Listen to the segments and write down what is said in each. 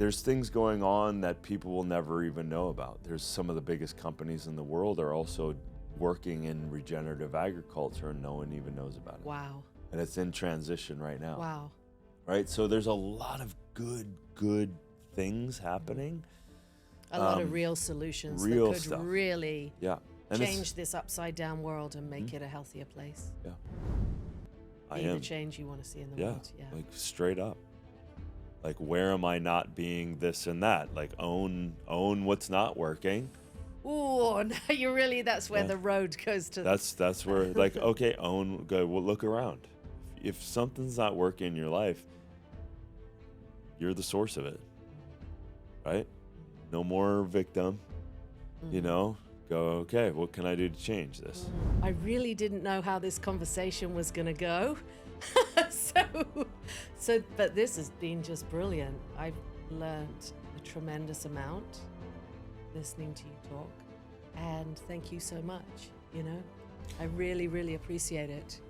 there's things going on that people will never even know about. There's some of the biggest companies in the world are also working in regenerative agriculture and no one even knows about it. Wow. And it's in transition right now. Wow. Right? So there's a lot of good things happening. A lot of real solutions real that could stuff. really Yeah. And change this upside down world and make it a healthier place. Yeah. Be the change you want to see in the world. Yeah. Like straight up. Like, where am I not being this and that? Like, own what's not working. Oh, no, that's where the road goes to. That's where, like, okay, go, well, look around. If something's not working in your life, you're the source of it, right? No more victim, go, okay, what can I do to change this? I really didn't know how this conversation was going to go. But this has been just brilliant. I've learned a tremendous amount listening to you talk. And thank you so much. I really, really appreciate it.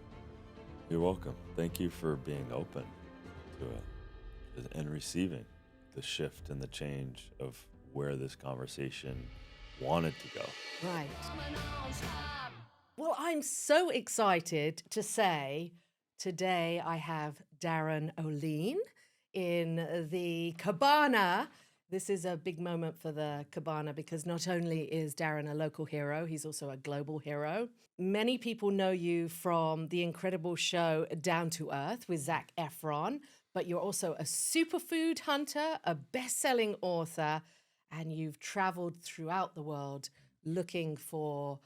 You're welcome. Thank you for being open to it and receiving the shift and the change of where this conversation wanted to go. Right. Well, I'm so excited to say today I have Darin Olien in the Cabana. This is a big moment for the Cabana because not only is Darin a local hero, he's also a global hero. Many people know you from the incredible show Down to Earth with Zac Efron, but you're also a superfood hunter, a best-selling author, and you've traveled throughout the world looking for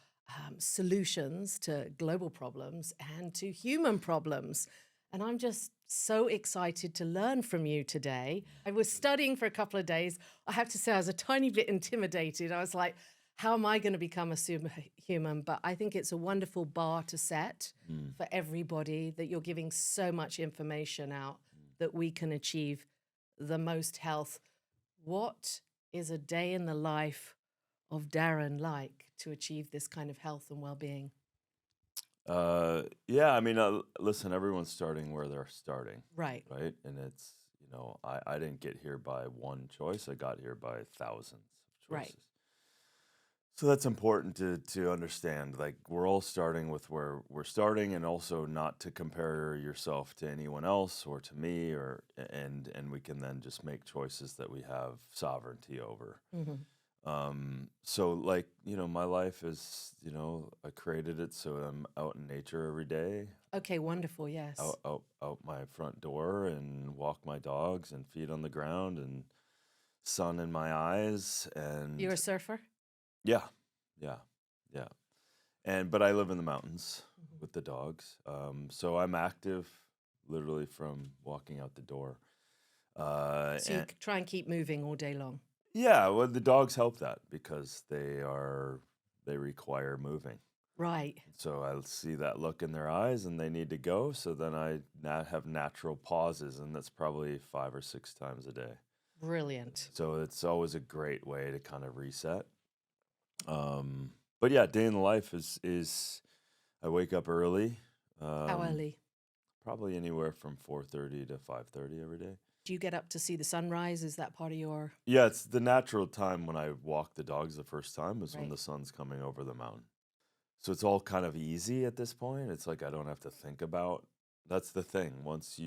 solutions to global problems and to human problems. And I'm just so excited to learn from you today. I was studying for a couple of days. I have to say I was a tiny bit intimidated. I was like, how am I going to become a superhuman? But I think it's a wonderful bar to set for everybody, that you're giving so much information out that we can achieve the most health. What is a day in the life of Darin like to achieve this kind of health and well-being? Listen, everyone's starting where they're starting. Right. And it's, I didn't get here by one choice. I got here by thousands of choices. Right. So that's important to understand. Like, we're all starting with where we're starting, and also not to compare yourself to anyone else or to me, and we can then just make choices that we have sovereignty over. So, like, my life is, I created it so I'm out in nature every day. Okay, wonderful, yes. Out my front door and walk my dogs and feet on the ground and sun in my eyes. And You're a surfer? Yeah. But I live in the mountains with the dogs. So I'm active literally from walking out the door. So you try and keep moving all day long? Yeah, well, the dogs help that because they require moving. Right. So I see that look in their eyes and they need to go. So then I have natural pauses, and that's probably 5 or 6 times a day. Brilliant. So it's always a great way to kind of reset. But yeah, day in the life is I wake up early. How early? Probably anywhere from 4:30 to 5:30 every day. Do you get up to see the sunrise? Is that part of your... Yeah, it's the natural time when I walk the dogs the first time is when Right. the sun's coming over the mountain. So it's all kind of easy at this point. It's like I don't have to think about. That's the thing. Once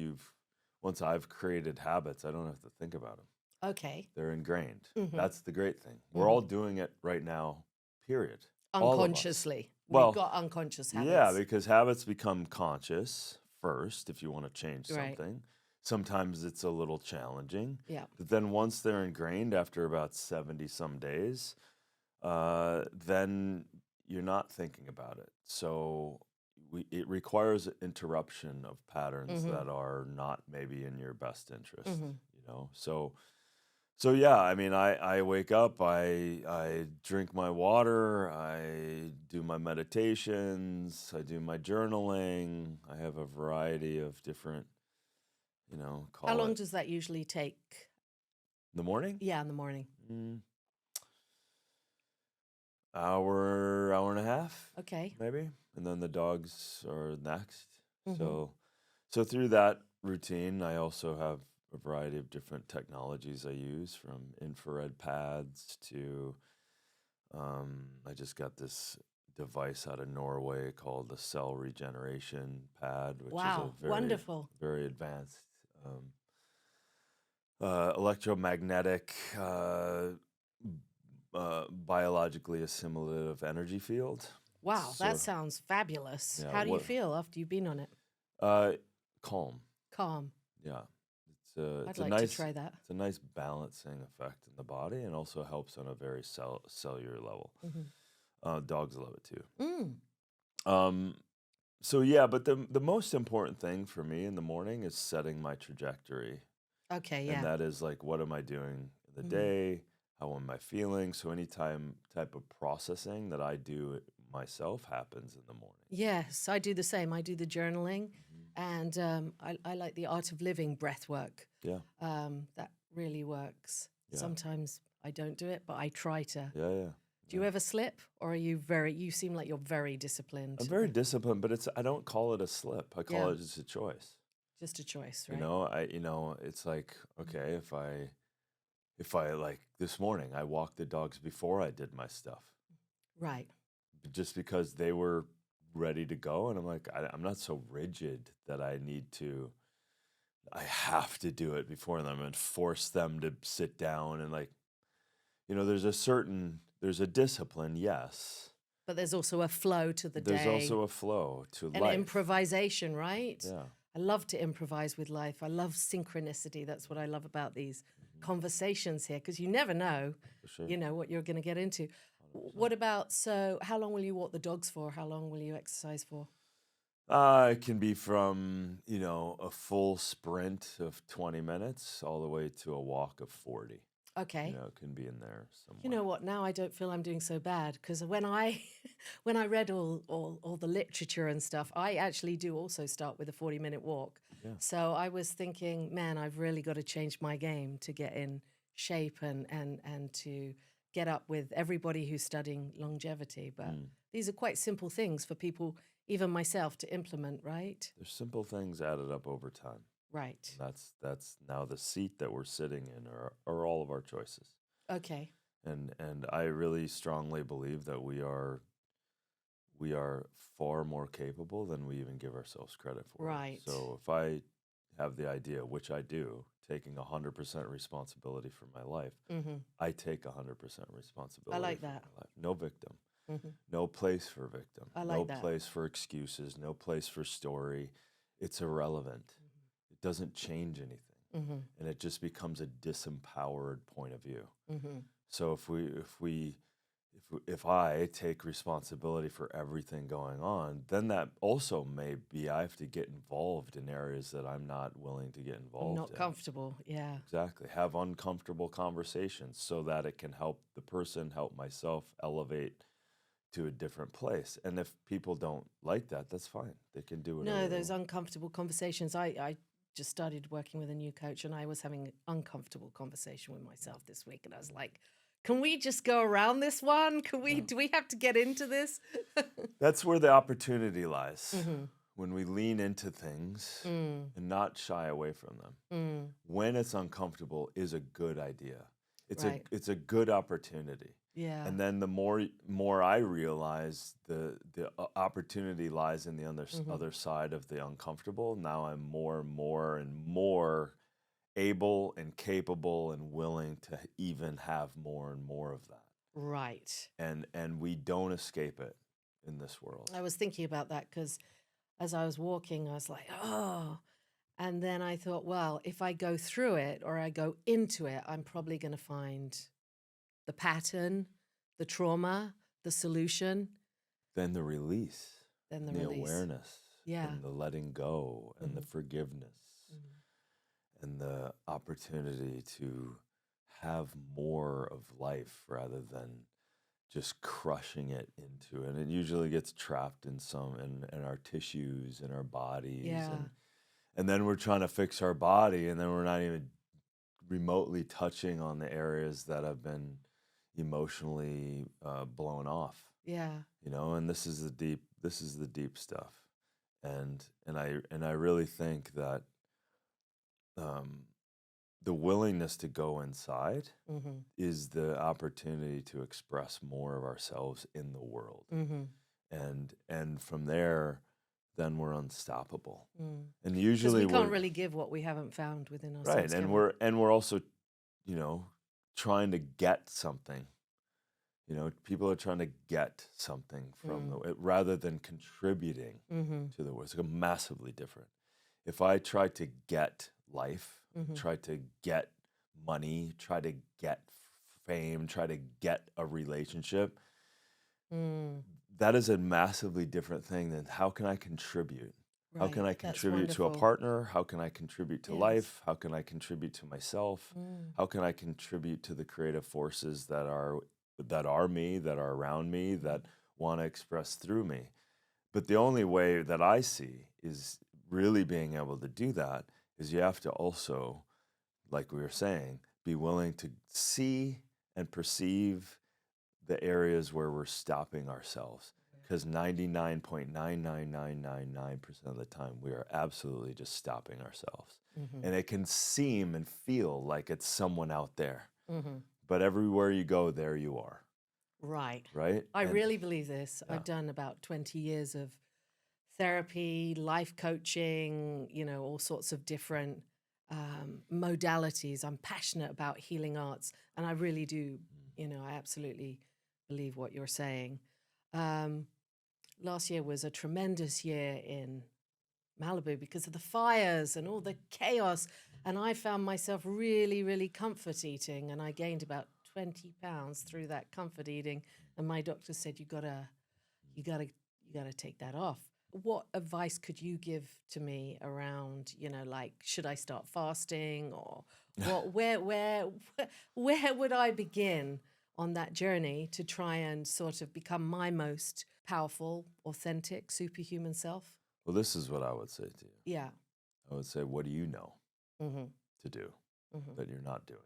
I've created habits, I don't have to think about them. Okay. They're ingrained. That's the great thing. We're all doing it right now, period. Unconsciously. Well, We've got unconscious habits. Yeah, because habits become conscious first if you want to change Right. something. Sometimes it's a little challenging. Yeah. But then once they're ingrained after about 70 some days, then you're not thinking about it. So it requires interruption of patterns that are not maybe in your best interest, So yeah, I mean, I wake up, I drink my water, I do my meditations, I do my journaling. I have a variety of different, How long does that usually take? The morning? Yeah, in the morning. Hour and a half. Okay. Maybe. And then the dogs are next. So through that routine, I also have, a variety of different technologies I use, from infrared pads to I just got this device out of Norway called the cell regeneration pad, which is a Wow, very, wonderful. very advanced electromagnetic, biologically assimilative energy field. Wow, that So sounds fabulous. yeah, How do you what feel after you've been on it? uh, calm. Calm. Yeah, I'd it's a like to nice try that. balancing effect in the body, and also helps on a very cellular level. Hmm. Dogs love it too. Mm. Um, so yeah, but the most important thing for me in the morning is setting my trajectory, Okay, and yeah. that is like, what am I doing in the Hmm. day? How am I feeling? So any type of processing that I do myself happens in the morning. Yes, I do the same. I do the journaling, Hmm. and I like the art of living breath work. Yeah, That really works. yeah, Sometimes I don't do it, but I try to. yeah, yeah, Do yeah. you ever slip, or are you very? You seem like you're very I'm disciplined. very disciplined, but I don't call it a slip. I call Yeah, it just a choice. just a choice, You right? know, it's like, Mm. okay, if I like this morning, I walked the dogs before I did my stuff, Right. just because they were ready to go, and I'm like, I'm not so rigid that I have to do it before them and force them to sit down, and like, there's a discipline, yes. But there's also a flow to the There's day also a flow to and life. improvisation, right? Yeah. I love to improvise with life. I love synchronicity. That's what I love about these Hmm. conversations here, because you never know, For sure. what you're going to get into. 100%. What about, so how long will you walk the dogs for? How long will you exercise for? It can be from, a full sprint of 20 minutes all the way to a walk of 40. Okay. It can be in there You somewhere. know what? Now I don't feel I'm doing so bad, because when I when I read all the literature and stuff, I actually do also start with a 40-minute walk. Yeah. So I was thinking, man, I've really got to change my game to get in shape and to get up with everybody who's studying longevity. But Mm. these are quite simple things for people, even myself, to implement, right? There's simple things added up over time. Right. And that's now the seat that we're sitting in are all of our choices. Okay. And I really strongly believe that we are far more capable than we even give ourselves credit for. Right. So if I have the idea, which I do, taking 100% responsibility for my life, Hmm. I take 100% I responsibility like for that. my life. No victim, Hmm. no place for victim, I no like that. place for excuses, no place for story. It's irrelevant. It doesn't change anything. Hmm. And it just becomes a disempowered point of view. Hmm. So if I take responsibility for everything going on, then that also may be I have to get involved in areas that I'm not willing to get I'm involved not in. comfortable. Yeah. Exactly. Have uncomfortable conversations so that it can help the person, help myself elevate to a different place. And if people don't like that, that's fine. They can do whatever No, they those want. uncomfortable conversations. I just started working with a new coach, and I was having an uncomfortable conversation with myself this week. And I was like, can we just go around this one? Yeah. Do we have to get into this? That's where the opportunity lies. Hmm. When we lean into things Mm, and not shy away from them. mm, When it's uncomfortable is a good idea. right. It's a good opportunity. Yeah. And then the more I realize the opportunity lies in the Hmm. other side of the uncomfortable. Now I'm more and more and more able and capable and willing to even have more and more of that. Right. And we don't escape it in this world. I was thinking about that because as I was walking, I was like, oh. And then I thought, well, if I go through it or I go into it, I'm probably going to find the pattern, the trauma, the solution, Then the release then the and the release. awareness Yeah. and the letting go and the Hmm. forgiveness Hmm. and the opportunity to have more of life rather than just crushing it into it. And it usually gets trapped in our tissues, in our bodies, Yeah. and then we're trying to fix our body, and then we're not even remotely touching on the areas that have been emotionally blown off. Yeah. And this is the deep stuff. And I really think that the willingness to go inside Mm-hmm. is the opportunity to express more of ourselves in the world. Mm-hmm. And from there, then we're unstoppable. Mm. And Because usually we can't we're really give what we haven't found within right, ourselves, and can we? we're also, you know, trying to get something. You know, people are trying to get something from Mm. it rather than contributing Mm-hmm. to the world. It's like massively different. If I try to get life, Mm-hmm. try to get money, try to get fame, try to get a relationship, Mm. that is a massively different thing than how can I contribute? How can Right. I That's contribute to a wonderful. partner? How can I contribute to Yes. life? How can I contribute to myself? Mm. How can I contribute to the creative forces that are me, that are around me, that want to express through me? But the only way that I see is really being able to do that is you have to also, like we were saying, be willing to see and perceive the areas where we're stopping ourselves. Because 99.99999% of the time, we are absolutely just stopping ourselves. Mm-hmm. And it can seem and feel like it's someone out there. Mm-hmm. But everywhere you go, there you are. Right. Right? I And really believe this. yeah. I've done about 20 years of therapy, life coaching, all sorts of different modalities. I'm passionate about healing arts, and I really do, I absolutely believe what you're saying. Um, Last year was a tremendous year in Malibu because of the fires and all the chaos. And I found myself really, really comfort eating, and I gained about 20 pounds through that comfort eating. And my doctor said, you gotta, you gotta take that off. What advice could you give to me around, like, should I start fasting, or where would I begin on that journey to try and sort of become my most powerful, authentic, superhuman self? Well, this is what I would say to you. Yeah. I would say, what do you know Mm-hmm. to do Mm-hmm. that you're not doing?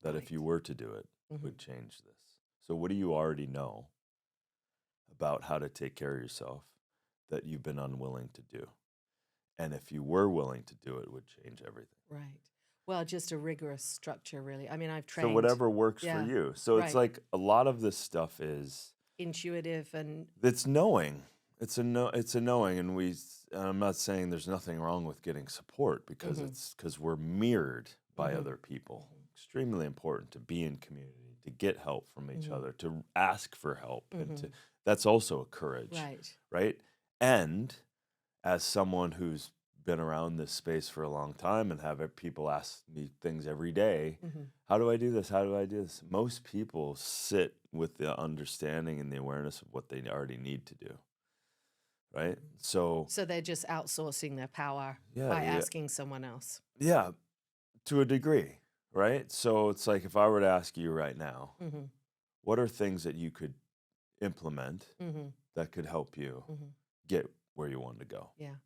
That if Right. you were to do it, Mm-hmm. would change this. So, what do you already know about how to take care of yourself that you've been unwilling to do? And if you were willing to do it, it would change everything. Right. Well, just a rigorous structure, really. I mean, I've So, trained. whatever works for Yeah. you. So, it's Right. like a lot of this stuff is Intuitive and it's knowing. It's a knowing, and I'm not saying there's nothing wrong with getting support because Mhm. it's because we're mirrored by Mhm. other people. Extremely important to be in community, to get help from each Mhm. other, to ask for help, and Mhm. that's also a courage, right. right? And as someone who's been around this space for a long time and have people ask me things every day, Mm-hmm. how do I do this? How do I do this? Most people sit with the understanding and the awareness of what they already need to do, right? So So they're just outsourcing their power yeah, by asking someone else. yeah, to a degree, right? So it's like if I were to ask you right now, Mm-hmm. what are things that you could implement Mm-hmm. that could help you Mm-hmm. get where you want to go? Yeah.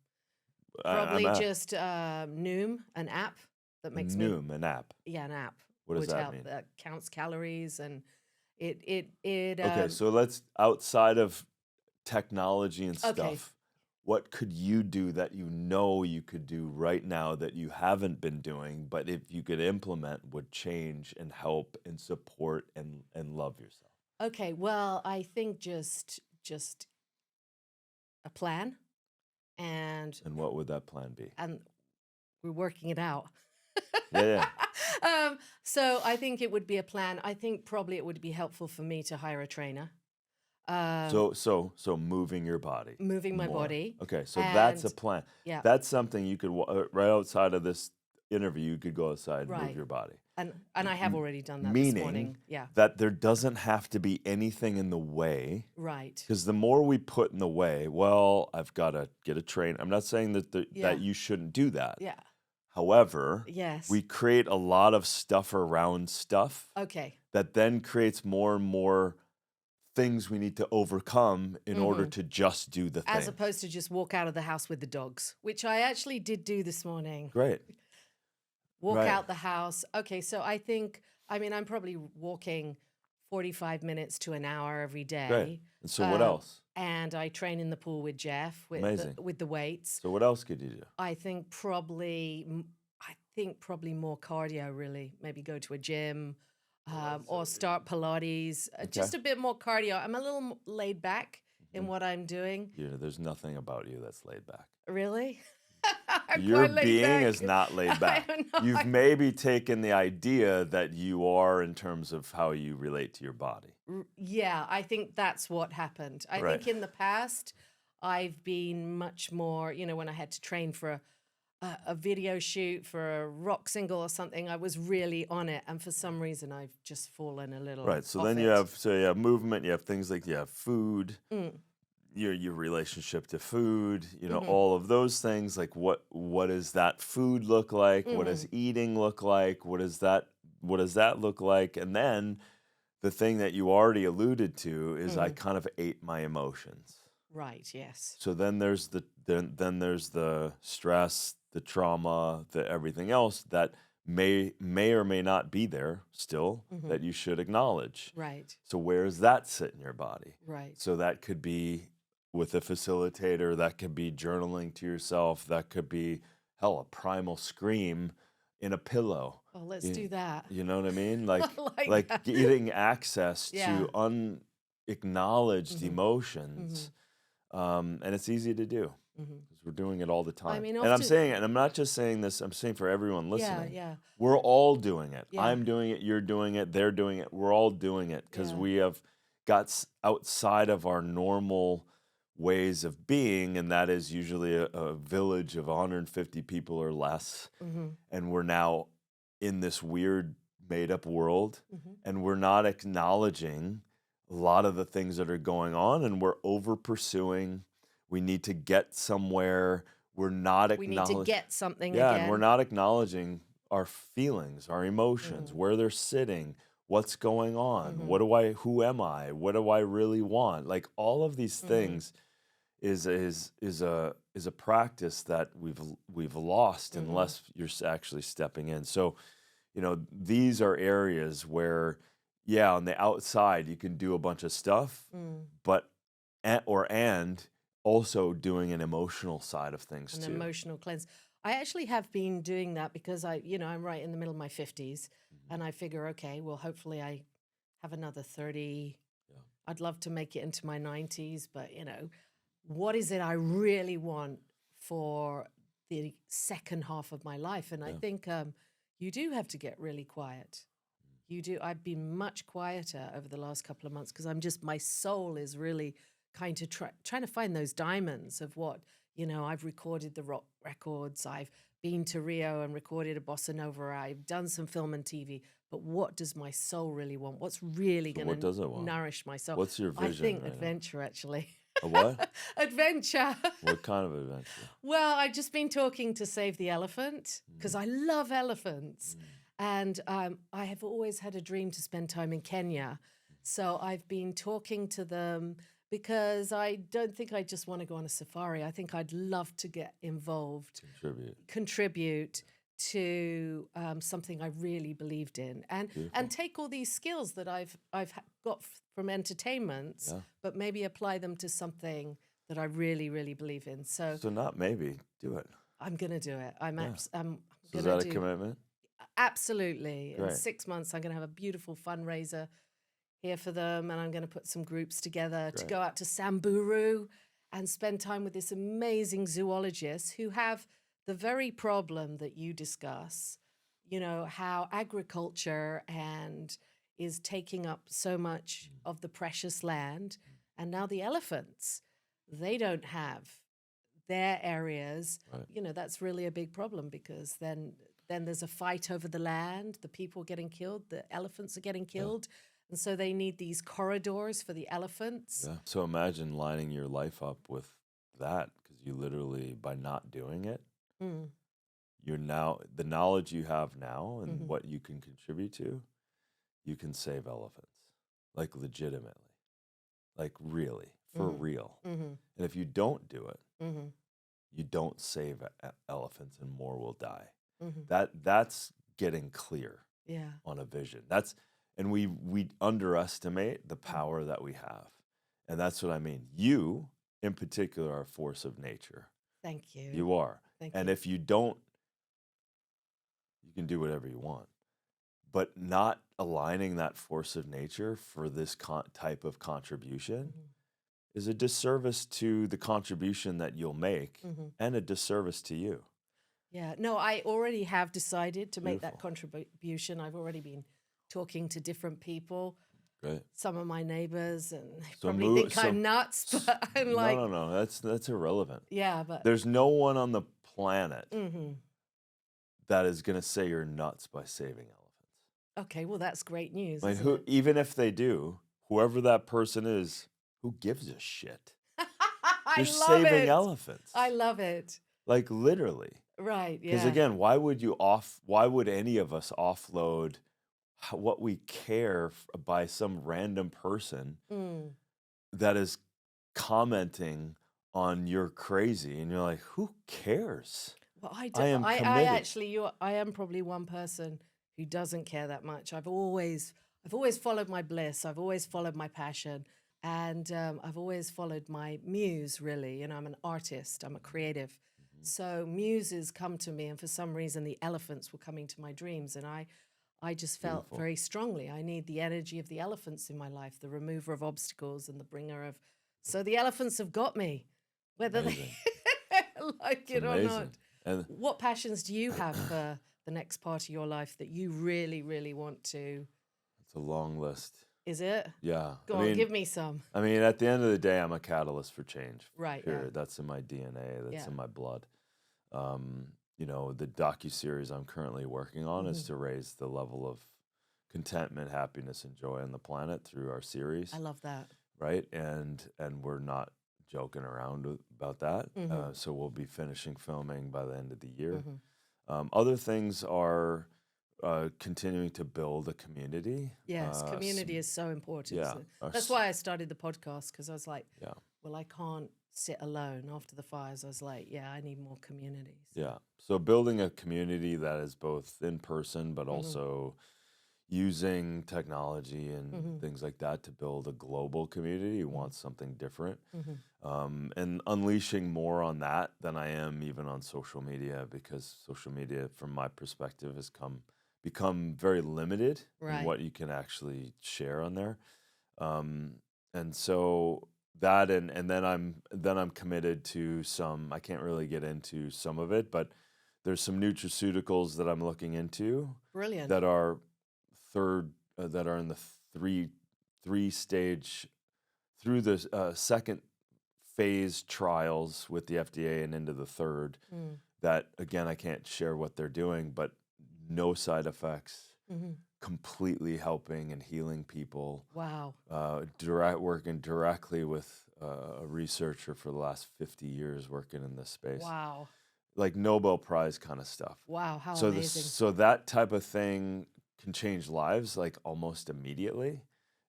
I'm Probably at just Noom, an app that makes me. Noom, an app. Yeah, an app What does would that help. mean? That counts calories, and it. Okay, so let's outside of technology and Okay. stuff, what could you do that you know you could do right now that you haven't been doing, but if you could implement would change and help and support and love yourself? Okay. Well, I think just a plan, and And what would that plan be? and we're working it out. Yeah, So I think it would be a plan. I think probably it would be helpful for me to hire a trainer. So moving your body Moving my more. body. Okay, so that's a And plan. yeah, That's something you could right outside of this interview. You could go outside and move right. your body. And I have already done that this Meaning morning. Yeah, that there doesn't have to be anything in the way. right. Because the more we put in the way, well, I've got to get a train. I'm not saying that Yeah. that you shouldn't do that. Yeah. However, Yes. we create a lot of stuff around stuff Okay. that then creates more and more things we need to overcome in order Mhm. to just do the As thing. opposed to just walk out of the house with the dogs, which I actually did do this morning. Great. Walk Right. out the house. Okay, so I mean, I'm probably walking 45 minutes to an hour every day. Great. And so what else? And I train in the pool with Jeff Amazing. with the weights. So what else could you do? I think probably think probably more cardio, really. Maybe go to a gym Well, or start Pilates. okay. Just a bit more cardio. I'm a little laid back in Mhm. what I'm doing. There's nothing about you that's laid back. Really? I'm Your quite laid being back. is not laid I back. don't know. You've maybe taken the idea that you are in terms of how you relate to your body. Yeah, I think that's what happened. I Right. think in the past, I've been much more, when I had to train for a video shoot for a rock single or something, I was really on it. And for some reason, I've just fallen a little Right. So off then it. you have movement, you have things like you have food, Mm, your relationship to food, hmm all of those things. Like what does that food look like? What hmm does eating look like? What does that look like? And then the thing that you already alluded to is I hmm kind of ate my emotions. Right, yes. So then there's the stress, the trauma, the everything else that may or may not be there still hmm that you should acknowledge. Right, So where does that sit in your body? right. So that could be with a facilitator, that could be journaling to yourself, that could be hell, a primal scream in a pillow. Well, let's You, do that. you know what I mean? I like Like that. getting access Yeah. to unacknowledged hmm hmm emotions, and it's easy to do hmm because we're doing it all the I time. mean, And I'm often, saying it, and I'm not just saying this, I'm saying for everyone yeah, listening, yeah, we're all doing it. yeah, I'm doing it, you're doing it, they're doing it. We're all doing it because yeah. we have got outside of our normal ways of being, and that is usually a village of 150 people or less. hmm And we're now in this weird made up world, hmm and we're not acknowledging a lot of the things that are going on, and we're over pursuing. We need to get somewhere. We're not We need to acknowledging. get something Yeah, and we're again. not acknowledging our feelings, our emotions, hmm where they're sitting, what's going on, hmm who am I, what do I really want? Like all of these hmm things is a practice that we've lost hmm unless you're actually stepping in. So, these are areas where, yeah, on the outside you can do a bunch of stuff, Mm. but and also doing an emotional side of things An too. emotional cleanse. I actually have been doing that because I'm right in the middle of my 50s Mhm. and I figure, okay, well, hopefully I have another 30. Yeah. I'd love to make it into my 90s, but what is it I really want for the second half of my life? And I Yeah. think you do have to get really quiet. You do. I've been much quieter over the last couple of months because my soul is really kind of trying to find those diamonds of what, I've recorded the rock records. I've been to Rio and recorded a bossa nova. I've done some film and TV. But what does my soul really want? What's really So going what to does it want? nourish my soul? What's your I vision think right now? adventure, actually. A what? Adventure. What kind of adventure? Well, I've just been talking to Save the Elephant because Mm, I love elephants. mm, And I have always had a dream to spend time in Kenya. So I've been talking to them because I don't think I just want to go on a safari. I think I'd love to get involved, contribute. contribute to something I really believed in, and Beautiful. take all these skills that I've got from entertainments, Yeah. but maybe apply them to something that I really, really believe in. So So not maybe, do it. I'm gonna do it. Yeah. I'm So is gonna that a do commitment? absolutely. In Great. 6 months, I'm gonna have a beautiful fundraiser here for them, and I'm gonna put some groups together to Great. go out to Samburu and spend time with this amazing zoologist who have the very problem that you discuss. How agriculture and is taking up so much Mm, of the precious land, mm, and now the elephants, they don't have their areas. right. That's really a big problem because then there's a fight over the land, the people getting killed, the elephants are getting Yeah. killed, and so they need these corridors for the elephants. Yeah. So imagine lining your life up with that because you literally, by not doing it, Mm, you're now, the knowledge you have now and hmm what you can contribute to, you can save elephants. Like legitimately. Like really, for hmm real. hmm And if you don't do it, hmm you don't save elephants and more will die. hmm That's getting clear Yeah. on a vision. And we underestimate the Mm. power that we have. And that's what I mean. You in particular are a force of nature. Thank you. You are. Thank And you. if you don't you can do whatever you want. But not aligning that force of nature for this type of contribution Mhm. is a disservice to the contribution that you'll make Mhm. and a disservice to you. Yeah. No, I already have decided to make that Beautiful. contribution. I've already been talking to different people, Great. some of my neighbors, and they So probably move. think I'm nuts, but I'm No, like, no, no. That's irrelevant. yeah, but There's no one on the planet mhm. that is going to say you're nuts by saving elephants. Okay, well, that's great news, Like isn't it? even if they do, whoever that person is, who gives a shit? I You're love saving it. elephants. I love it. Like literally. Right, Because yeah. again, why would any of us offload what we care by some random person Mm. that is commenting on you're crazy and you're like, who cares? Well, I am I committed. actually, I am probably one person who doesn't care that much. I've always followed my bliss. I've always followed my passion, and I've always followed my muse. Really, I'm an artist. I'm a creative. Mhm. So muses come to me, and for some reason, the elephants were coming to my dreams, and I just felt Beautiful. very strongly I need the energy of the elephants in my life, the remover of obstacles and the bringer of. So the elephants have got me, whether they Amazing. like It's it or not. amazing. And What passions do you have for the next part of your life that you really, really want to? it's a long list. Is it? Yeah. Go on, give me some. I mean, at the end of the day, I'm a catalyst for change. Right, Period. yeah. That's in my DNA. That's Yeah. in my blood. The docuseries I'm currently working on is Mhm. to raise the level of contentment, happiness, and joy on the planet through our series, I love that. right? And we're not joking around about that. Mhm. So we'll be finishing filming by the end of the year. Mhm. Other things are continuing to build a community. Yes, community is so important. Yeah. So that's why I started the podcast, because I was like, Yeah. well, I can't sit alone after the fires. I was like, yeah, I need more communities. Yeah. So building a community that is both in person, but Mhm. also using technology and Mhm. things like that to build a global community who Mhm. wants something different. Mhm. And unleashing more on that than I am even on social media, because social media, from my perspective, has become very limited in Right. what you can actually share on there. And so that and then I'm committed to some. I can't really get into some of it, but there's some nutraceuticals that I'm looking into Brilliant. that are that are in the three stage through the second phase trials with the FDA and into the third. Mm. That again, I can't share what they're doing, but no side effects, Mhm. completely helping and healing people. Wow. Working directly with a researcher for the last 50 years working in this space. Wow. Like Nobel Prize kind of stuff. Wow. How So amazing. so that type of thing can change lives like almost immediately.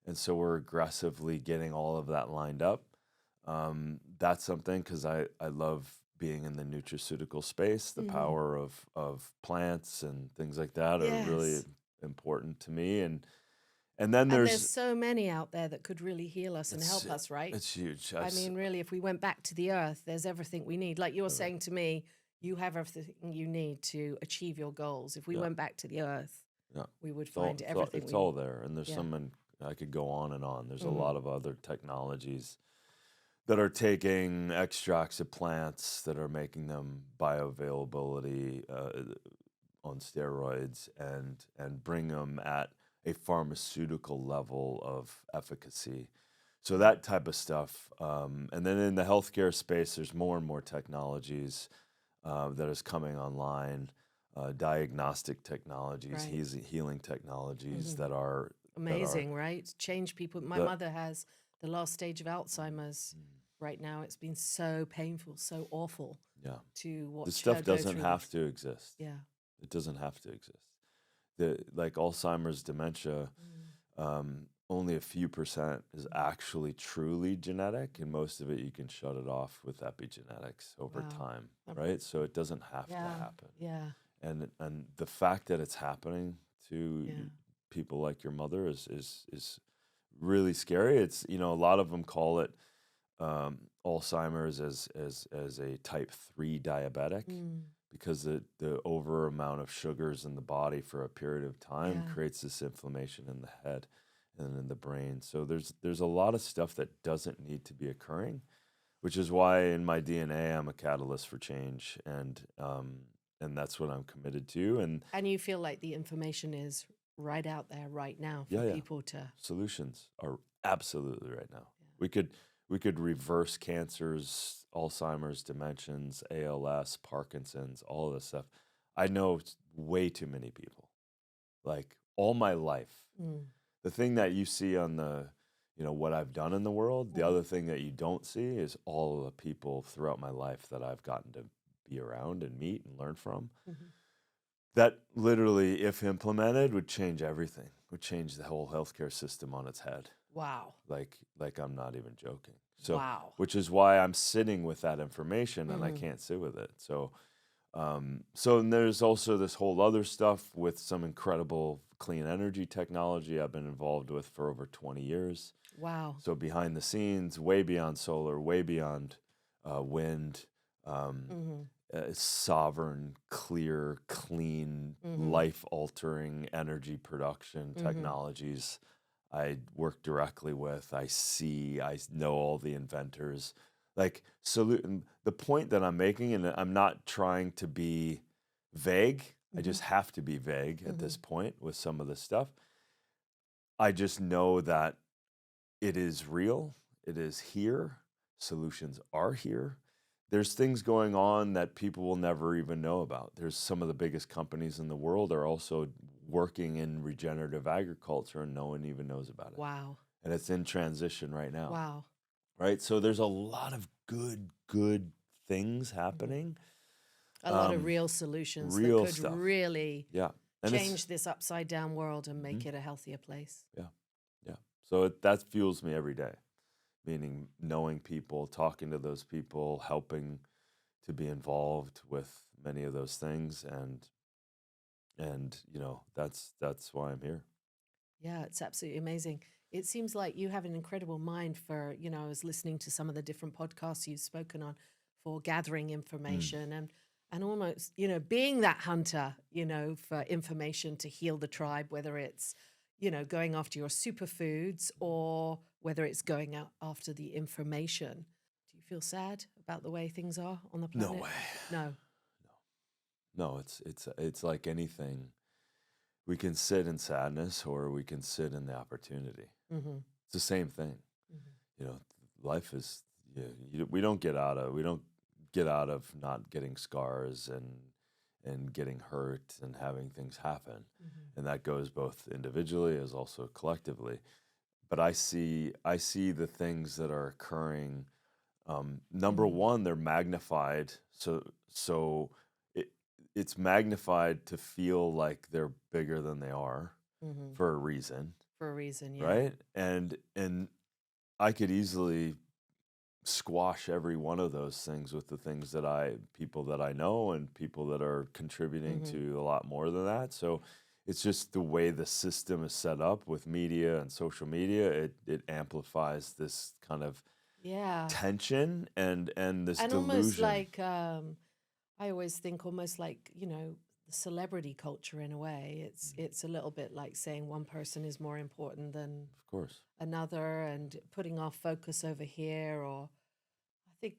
And so we're aggressively getting all of that lined up. That's something, because I love being in the nutraceutical space. The Mhm. power of plants and things like that are really Yes. important to me. And then And there's there's so many out there that could really heal us and help us, right? it's huge. I mean, really, if we went back to the earth, there's everything we need. Like you're saying to me, you have everything you need to achieve your goals. If we Yeah. went back to the earth, Yeah. we would find It's all, everything it's we all need. there, and there's Yeah. some. I could go on and on. There's a Mhm. lot of other technologies that are taking extracts of plants that are making them bioavailability on steroids and bring them at a pharmaceutical level of efficacy. So that type of stuff. And then in the healthcare space, there's more and more technologies that is coming online. Diagnostic technologies, Right. healing technologies Mhm. that are Amazing, right? Change people. My that mother has the last stage of Alzheimer's right now. It's been so painful, so awful yeah. to watch This her stuff go doesn't through have this. to exist. Yeah. It doesn't have to exist. Like Alzheimer's, dementia, only a few percent is actually truly genetic, and most of it you can shut it off with epigenetics over Wow. time, Okay. right? So it doesn't have to Yeah. happen. Yeah. And the fact that it's happening to Yeah. people like your mother is really scary. It's a lot of them call it Alzheimer's as a type 3 diabetic. Mm. because the over amount of sugars in the body for a period of time Yeah. creates this inflammation in the head and in the brain. So there's a lot of stuff that doesn't need to be occurring, which is why in my DNA I'm a catalyst for change, and that's what I'm committed to. And you feel like the information is right out there right now for Yeah, yeah, people to. solutions are absolutely right now. We could reverse cancers, Alzheimer's, dementias, ALS, Parkinson's, all of this stuff. I know way too many people. Like all my life, Mm. the thing that you see on what I've done in the world, the Mm. other thing that you don't see is all of the people throughout my life that I've gotten to be around and meet and learn from. Mhm. That literally, if implemented, would change everything, would change the whole healthcare system on its head. Wow. Like I'm not even joking. So, Wow. which is why I'm sitting with that information and I Mhm. can't sit with it. So and there's also this whole other stuff with some incredible clean energy technology I've been involved with for over 20 years. Wow. So behind the scenes, way beyond solar, way beyond wind, Mhm. sovereign, clear, clean, Mhm. life-altering energy production Mhm. technologies I work directly with. I know all the inventors. Like, the point that I'm making, and I'm not trying to be vague, I Mhm. just have to be vague at this Mhm. point with some of this stuff. I just know that it is real, it is here, solutions are here. There's things going on that people will never even know about. There's some of the biggest companies in the world are also working in regenerative agriculture and no one even knows about it. Wow. And it's in transition right now, Wow. right? So there's a lot of good things Mhm. happening, A lot of um, real solutions that real could stuff. really Yeah. And change this upside down world and make Mhm. it a healthier place. Yeah, yeah. So that fuels me every day, meaning knowing people, talking to those people, helping to be involved with many of those things, and that's why I'm here. Yeah, it's absolutely amazing. It seems like you have an incredible mind for, I was listening to some of the different podcasts you've spoken on for gathering Mm. information and almost, being that hunter, for information to heal the tribe, whether it's, going after your superfoods or whether it's going out after the information. Do you feel sad about the way things are on the No planet? way. No. No, it's like anything. We can sit in sadness or we can sit in the opportunity. Mm-hmm. It's the same thing. Mm-hmm. You know, life is, we don't get out of not getting scars and getting hurt and having things happen. Mm-hmm. And that goes both individually as also collectively. But I see the things that are occurring. Number Mm-hmm. one, they're magnified. So it it's magnified to feel like they're bigger than they are Mm-hmm. for a reason, For a reason, yeah. right? And I could easily squash every one of those things with the things that people that I know and people that are contributing Mm-hmm. to a lot more than that. So it's just the way the system is set up with media and social media. It amplifies this kind of Yeah. tension and this And almost delusion. like I always think almost like, the celebrity culture in a way. It's a little bit like saying one person is more important than Of course. another and putting our focus over here or I think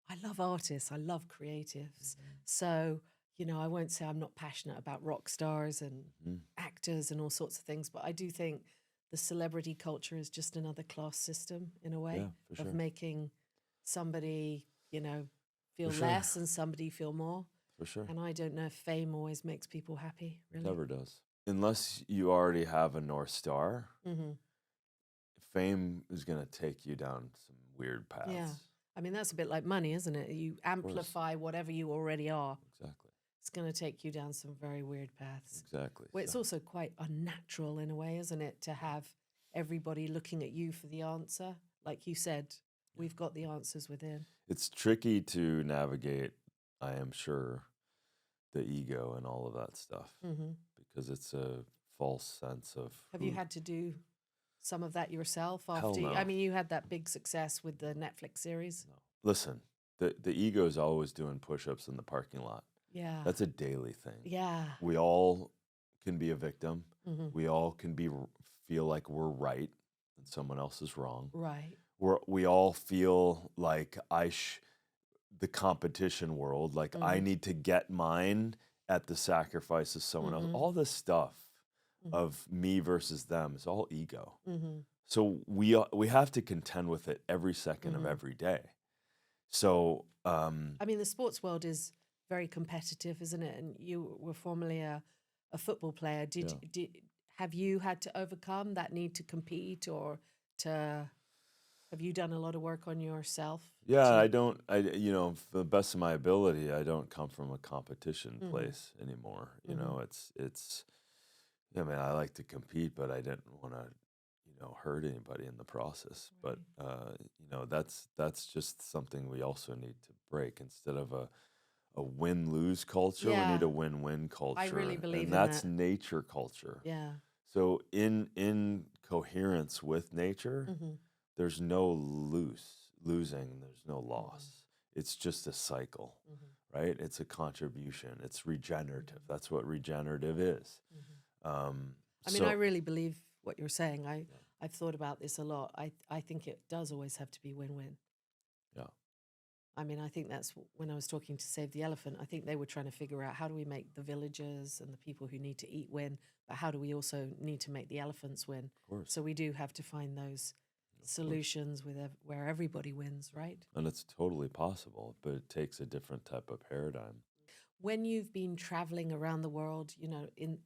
I love artists, I love creatives. So, I won't say I'm not passionate about rock stars and Mhm. actors and all sorts of things, but I do think the celebrity culture is just another class system in a Yeah, way for of sure. making somebody, For feel sure. less and somebody feel more. For sure. And I don't know if fame always makes people happy, It really. never does. Unless you already have a North Star, Hmm. fame is going to take you down some weird Yeah. paths. I mean, that's a bit like money, isn't it? You Of course. amplify whatever you already are. Exactly. It's going to take you down some very weird paths. Exactly. Well, So, it's also quite unnatural in a way, isn't it, to have everybody looking at you for the answer? Like you said, yeah. we've got the answers within. It's tricky to navigate, I am sure, the ego and all of that stuff Hmm. because it's a false sense of Have you who. had to do some of that yourself Hell after? I no. mean, you had that big success with the Netflix series. No. Listen, the ego is always doing push-ups in the parking lot. Yeah. That's a daily thing. Yeah. We all can be a victim. Hmm. We all can feel like we're right and someone else is wrong. Right. We all feel like the competition world, like I Hmm. need to get mine at the sacrifice of someone else. Hmm. All this stuff Hmm. of me versus them is all ego. Hmm. So we have to contend with it every second of Hmm. every day. So I mean, the sports world is very competitive, isn't it? And you were formerly a football player. yeah. Have you had to overcome that need to compete, or to have you done a lot of work on yourself Yeah, to? for the best of my ability, I don't come from a competition Hmm. place anymore. Hmm. Yeah, man, I like to compete, but I didn't want to, hurt anybody in the process. But, Right. that's just something we also need to break. Instead of a win-lose culture, we need Yeah, a win-win I really culture, believe and in that's that. nature culture. Yeah. So in coherence with nature, Hmm. there's no losing, there's no Hmm. loss. It's just a cycle, Hmm. right? It's a contribution. It's regenerative. Hmm. That's what regenerative is. Hmm. Um, I mean, I so really believe what you're saying. yeah, I've thought about this a lot. I think it does always have to be win-win. yeah, I mean, I think that's when I was talking to Save the Elephant. I think they were trying to figure out, how do we make the villagers and the people who need to eat win, but how do we also need to make the elephants win? of course, So we do have to find those of course. solutions where everybody wins, right? And it's totally possible, but it takes a different type of paradigm. When you've been traveling around the world,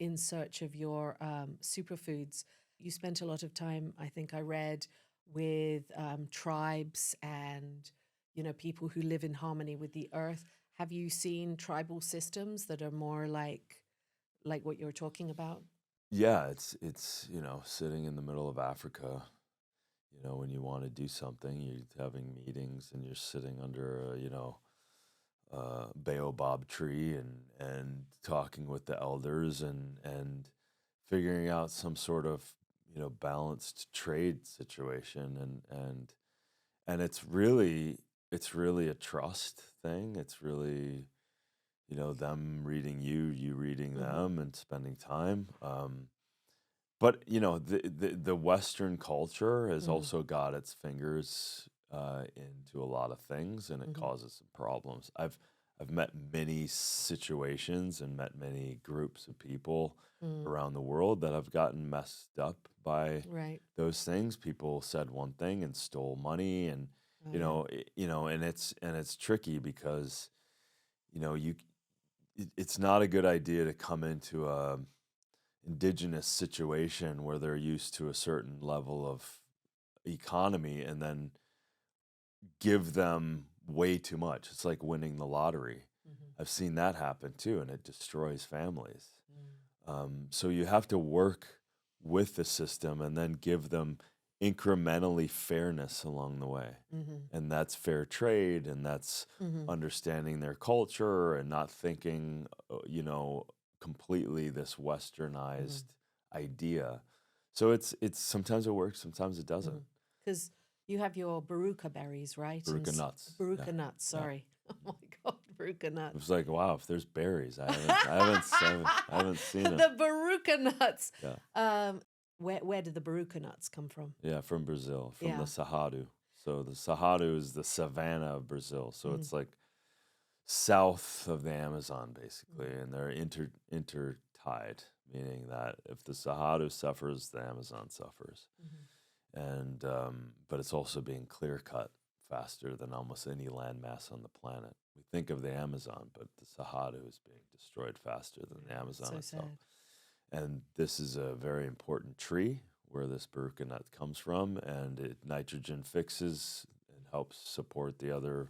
in search of your superfoods, you spent a lot of time, I think I read, with tribes and people who live in harmony with the earth. Have you seen tribal systems that are more like what you're talking about? Yeah, it's sitting in the middle of Africa. When you want to do something, you're having meetings and you're sitting under baobab tree and talking with the elders and figuring out some sort of balanced trade situation and it's really a trust thing. It's really them reading you, you reading Mm-hmm. them, and spending time. But the Western culture has Mm-hmm. also got its fingers into a lot of things, and it Mm-hmm. causes some problems. I've met many situations and met many groups of people Mm. around the world that have gotten messed up by Right. those things. People said one thing and stole money, and Oh yeah. and it's tricky because you it's not a good idea to come into a indigenous situation where they're used to a certain level of economy and then give them way too much. It's like winning the lottery. Mm-hmm. I've seen that happen too, and it destroys families. Mm. So you have to work with the system and then give them incrementally fairness along the way. Mm-hmm. And that's fair trade, and that's Mm-hmm. understanding their culture and not thinking, completely this Mm-hmm. westernized idea. So it's sometimes it works, sometimes it doesn't. Because you have your baruka berries, right? Baruka nuts. Yeah. Baruka nuts. Yeah. Sorry. Oh my God, baruka It nuts. was like, wow, if there's berries, I haven't seen them. The baruka nuts. Yeah. Where did the baruka nuts come from? Yeah, from Brazil, from the Yeah. Cerrado. So the Cerrado is the savanna of Brazil. So Mm-hmm. it's like south of the Amazon, basically, Mm-hmm. and they're intertied, meaning that if the Cerrado suffers, the Amazon suffers. And but it's also being clear cut faster than almost any landmass on the planet. We think of the Amazon, but the Cerrado is being destroyed faster than the Yeah, Amazon so itself. sad. And this is a very important tree where this baruka nut comes from, and it nitrogen fixes and helps support the other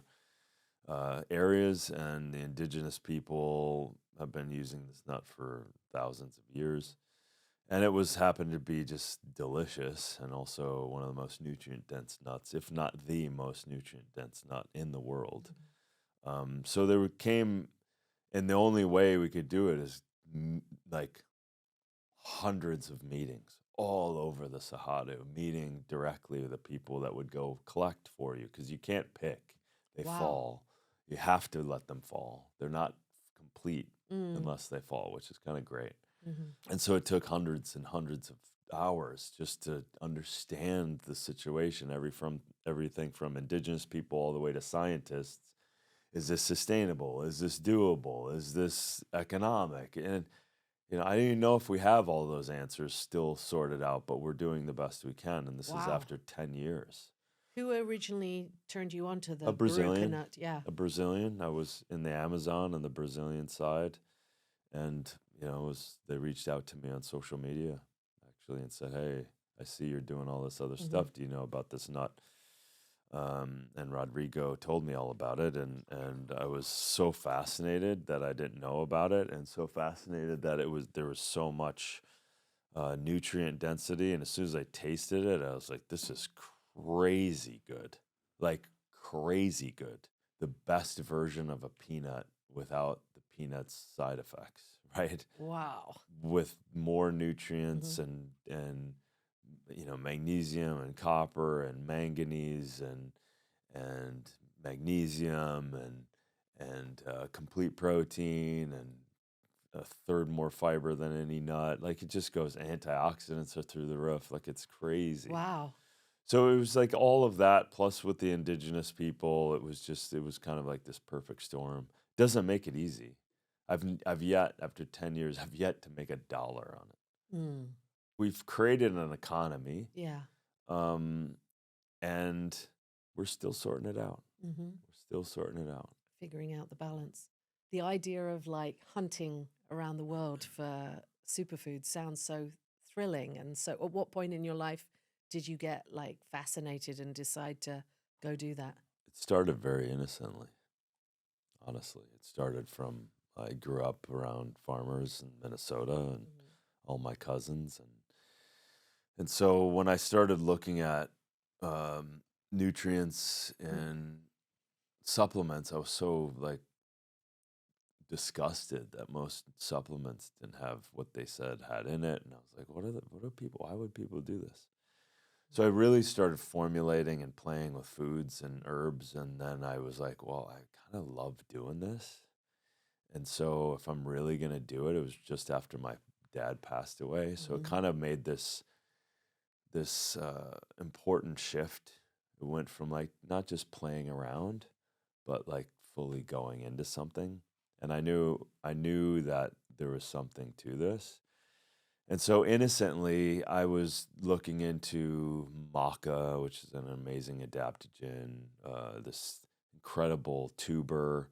areas. And the indigenous people have been using this nut for thousands of years. And it was happened to be just delicious and also one of the most nutrient dense nuts, if not the most nutrient dense nut in the world. So and the only way we could do it is like hundreds of meetings all over the Cerrado, meeting directly with the people that would go collect for you because you can't pick. They Wow. fall. You have to let them fall. They're not complete Mm. unless they fall, which is kind of great. Mhm. And so it took hundreds and hundreds of hours just to understand the situation, everything from indigenous people all the way to scientists. Is this sustainable? Is this doable? Is this economic? And I don't even know if we have all those answers still sorted out, but we're doing the best we can. And this is Wow. after 10 years. Who originally turned you on to A the Brazilian, nut? Yeah. a Brazilian. I was in the Amazon on the Brazilian side, and they reached out to me on social media actually and said, "Hey, I see you're doing all this other Mhm. stuff. Do you know about this nut?" And Rodrigo told me all about it, and I was so fascinated that I didn't know about it, and so fascinated that there was so much nutrient density. And as soon as I tasted it, I was like, "This is crazy good, like crazy good. The best version of a peanut without the peanut's side effects, right? Wow. With more nutrients and magnesium and copper and manganese and magnesium and complete protein and a third more fiber than any nut. Like, it just goes, antioxidants are through the roof. Like, it's crazy. Wow. So it was like all of that plus with the indigenous people, it was kind of like this perfect storm. Doesn't make it easy. I've yet, after 10 years, I've yet to make $1 on it. Mm. We've created an economy, Yeah. and we're still sorting it out. Mm-hmm. We're still sorting it out. Figuring out the balance. The idea of like hunting around the world for superfoods sounds so thrilling. And so, at what point in your life did you get like fascinated and decide to go do that? It started very innocently, honestly. It started from, I grew up around farmers in Minnesota and all my cousins. And so when I started looking at nutrients and supplements, I was so like disgusted that most supplements didn't have what they said had in it. And I was like, why would people do this? So I really started formulating and playing with foods and herbs. And then I was like, well, I kind of love doing this. And so if I'm really going to do it, it was just after my dad passed away. So it kind of made this important shift. It went from like not just playing around, but like fully going into something. And I knew that there was something to this. And so innocently, I was looking into maca, which is an amazing adaptogen, this incredible tuber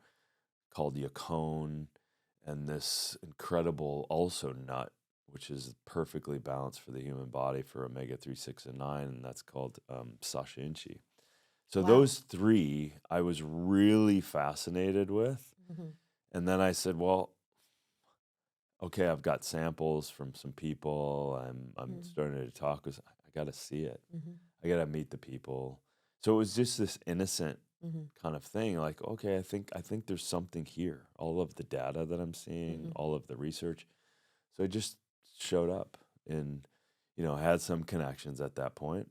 called yacon, and this incredible also nut, which is perfectly balanced for the human body for omega-3, 6, and 9, and that's called sashimi. So Wow. those three I was really fascinated with. Mm-hmm. And then I said, well, okay, I've got samples from some people. I'm starting to talk with, I got to see it. I got to meet the people. So it was just this innocent kind of thing. Like, okay, I think there's something here. All of the data that I'm seeing, all of the research. So I just showed up and, had some connections at that point.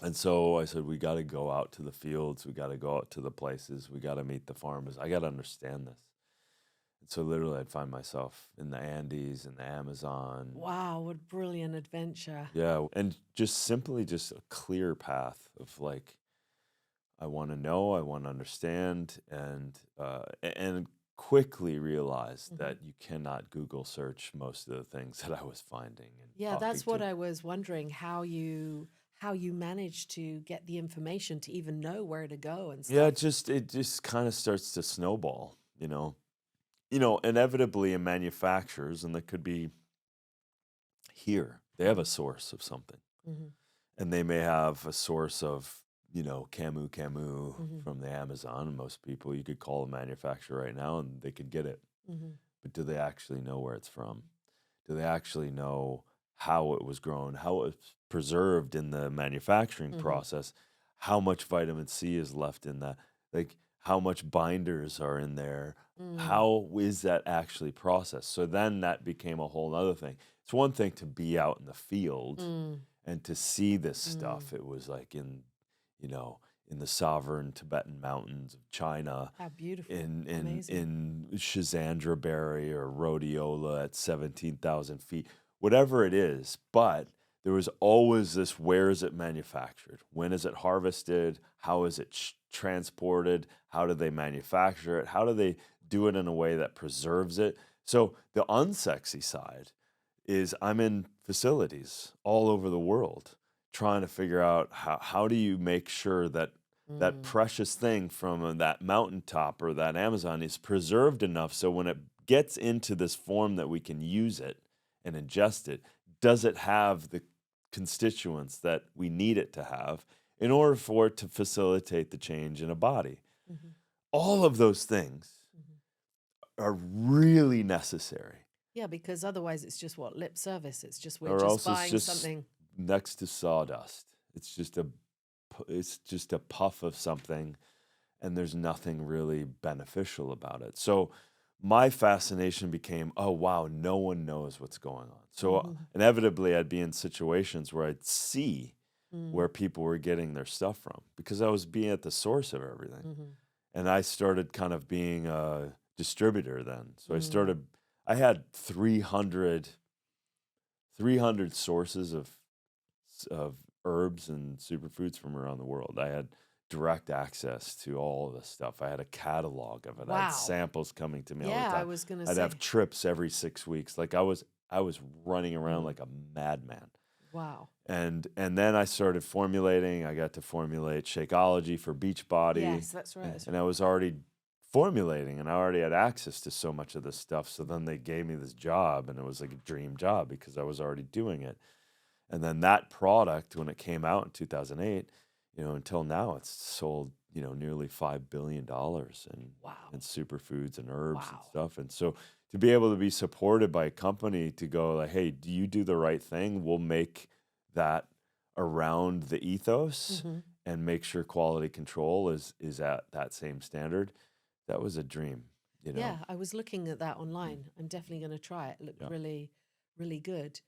And so I said, we got to go out to the fields. We got to go out to the places. We got to meet the farmers. I got to understand this. And so literally I'd find myself in the Andes, in the Amazon. Wow, what a brilliant adventure. Yeah. And just a clear path of like, I want to know, I want to understand, and quickly realized that you cannot Google search most of the things that I was finding. And Yeah, talking that's what to. I was wondering, how you managed to get the information to even know where to go and Yeah, stuff. it just kind of starts to snowball, inevitably in manufacturers, and that could be here. They have a source of something, and they may have a source of, camu from the Amazon. And most people, you could call a manufacturer right now and they could get it. But do they actually know where it's from? Do they actually know how it was grown, how it was preserved in the manufacturing process, how much vitamin C is left in that, like how much binders are in there, how is that actually processed? So then that became a whole other thing. It's one thing to be out in the field and to see this stuff. It was like in in the sovereign Tibetan mountains of China, How beautiful. in Amazing. Shizandra Berry or rhodiola at 17,000 feet, whatever it is. But there was always this: where is it manufactured? When is it harvested? How is it transported? How do they manufacture it? How do they do it in a way that preserves it? So the unsexy side is I'm in facilities all over the world trying to figure out how do you make sure that that Mm. precious thing from that mountaintop or that Amazon is preserved enough so when it gets into this form that we can use it and ingest it, does it have the constituents that we need it to have in order for it to facilitate the change in a body? Mhm. All of those things Mhm. are really necessary, Yeah, because otherwise it's just what? Lip service. It's just we're or just else it's buying just something. next to sawdust. It's just a puff of something, and there's nothing really beneficial about it. So my fascination became, oh wow, no one knows what's going on. So Mhm. inevitably, I'd be in situations where I'd see Mm. where people were getting their stuff from because I was being at the source of everything, Mhm. and I started kind of being a distributor then. So Mm. I had 300 sources of herbs and superfoods from around the world. I had direct access to all of this stuff. I had a catalog of it. I had Wow. samples coming to me all the Yeah, I time. was gonna I'd have say. trips every 6 weeks. Like I was running around Mm. like a madman. Wow. And then I started formulating. I got to formulate Shakeology for Beachbody, Yes, that's right. and, That's and right. I was already formulating, and I already had access to so much of this stuff. So then they gave me this job, and it was like a dream job because I was already doing it. And then that product, when it came out in 2008, until now, it's sold, nearly $5 billion in Wow. superfoods and herbs and Wow. stuff. And so to be able to be supported by a company to go like, hey, do you do the right thing? We'll make that around the ethos Hmm. and make sure quality control is at that same standard. That was a dream, you know. Yeah, I was looking at that Mm. online. I'm definitely going to try it. It looked Yeah. really, really good.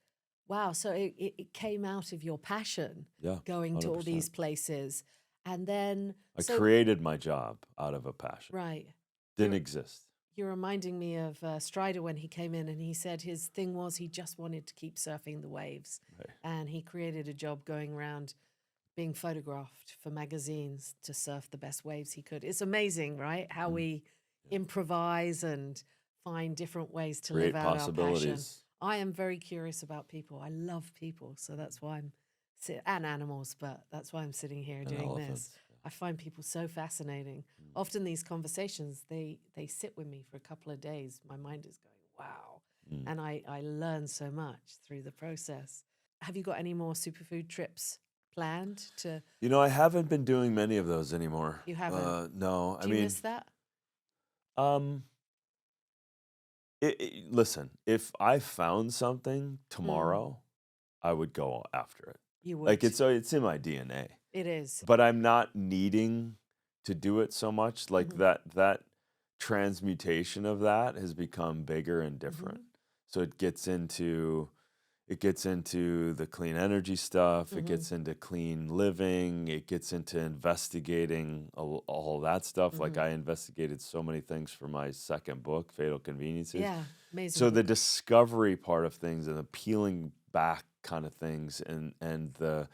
Wow. So it came out of your passion Yeah. going to all 100%. these places. And then, I so, created my job out of a passion. right. Didn't You're, exist. you're reminding me of Strider when he came in and he said his thing was he just wanted to keep surfing the waves. Right. And he created a job going around being photographed for magazines to surf the best waves he could. It's amazing, right? How Mm. we Yeah. improvise and find different ways to live Create out our passion. possibilities. I am very curious about people. I love people, so that's why and animals, but that's why I'm sitting here And doing this. elephants. I find people so fascinating. Mm. Often these conversations, they sit with me for a couple of days. My mind is going, wow. Mm. And I learn so much through the process. Have you got any more superfood trips planned to I haven't been doing many of those anymore. you haven't? No, I Do you mean, miss that? um, listen, if I found something Mm, tomorrow, I would go after it. you Like would. it's in my DNA, It is. but I'm not needing to do it so much. Like Mm-hmm. that transmutation of that has become bigger and Mm-hmm. different. So it gets into the clean energy stuff. It Mm-hmm. gets into clean living. It gets into investigating all that stuff. Like Mm-hmm. I investigated so many things for my second book, Fatal Conveniences. Yeah, amazing So the book. discovery part of things and the peeling back kind of things and the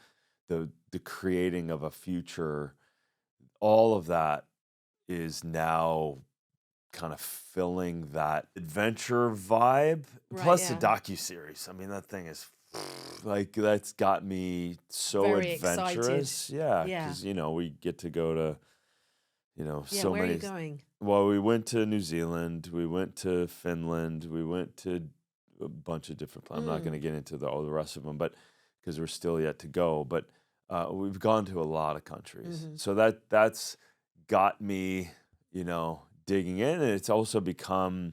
creating of a future, all of that is now kind of filling that adventure vibe. Right, Plus the yeah. docuseries. I mean, that thing is like that's got me so Very excited. adventurous. Yeah, Yeah. because we get to go to Yeah, so where are you many. going? Well, we went to New Zealand. We went to Finland. We went to a bunch of different. I'm not going Mm. to get into all the rest of them, but because we're still yet to go. But we've gone to a lot of countries, Mm-hmm. so that's got me, digging in, and it's also become,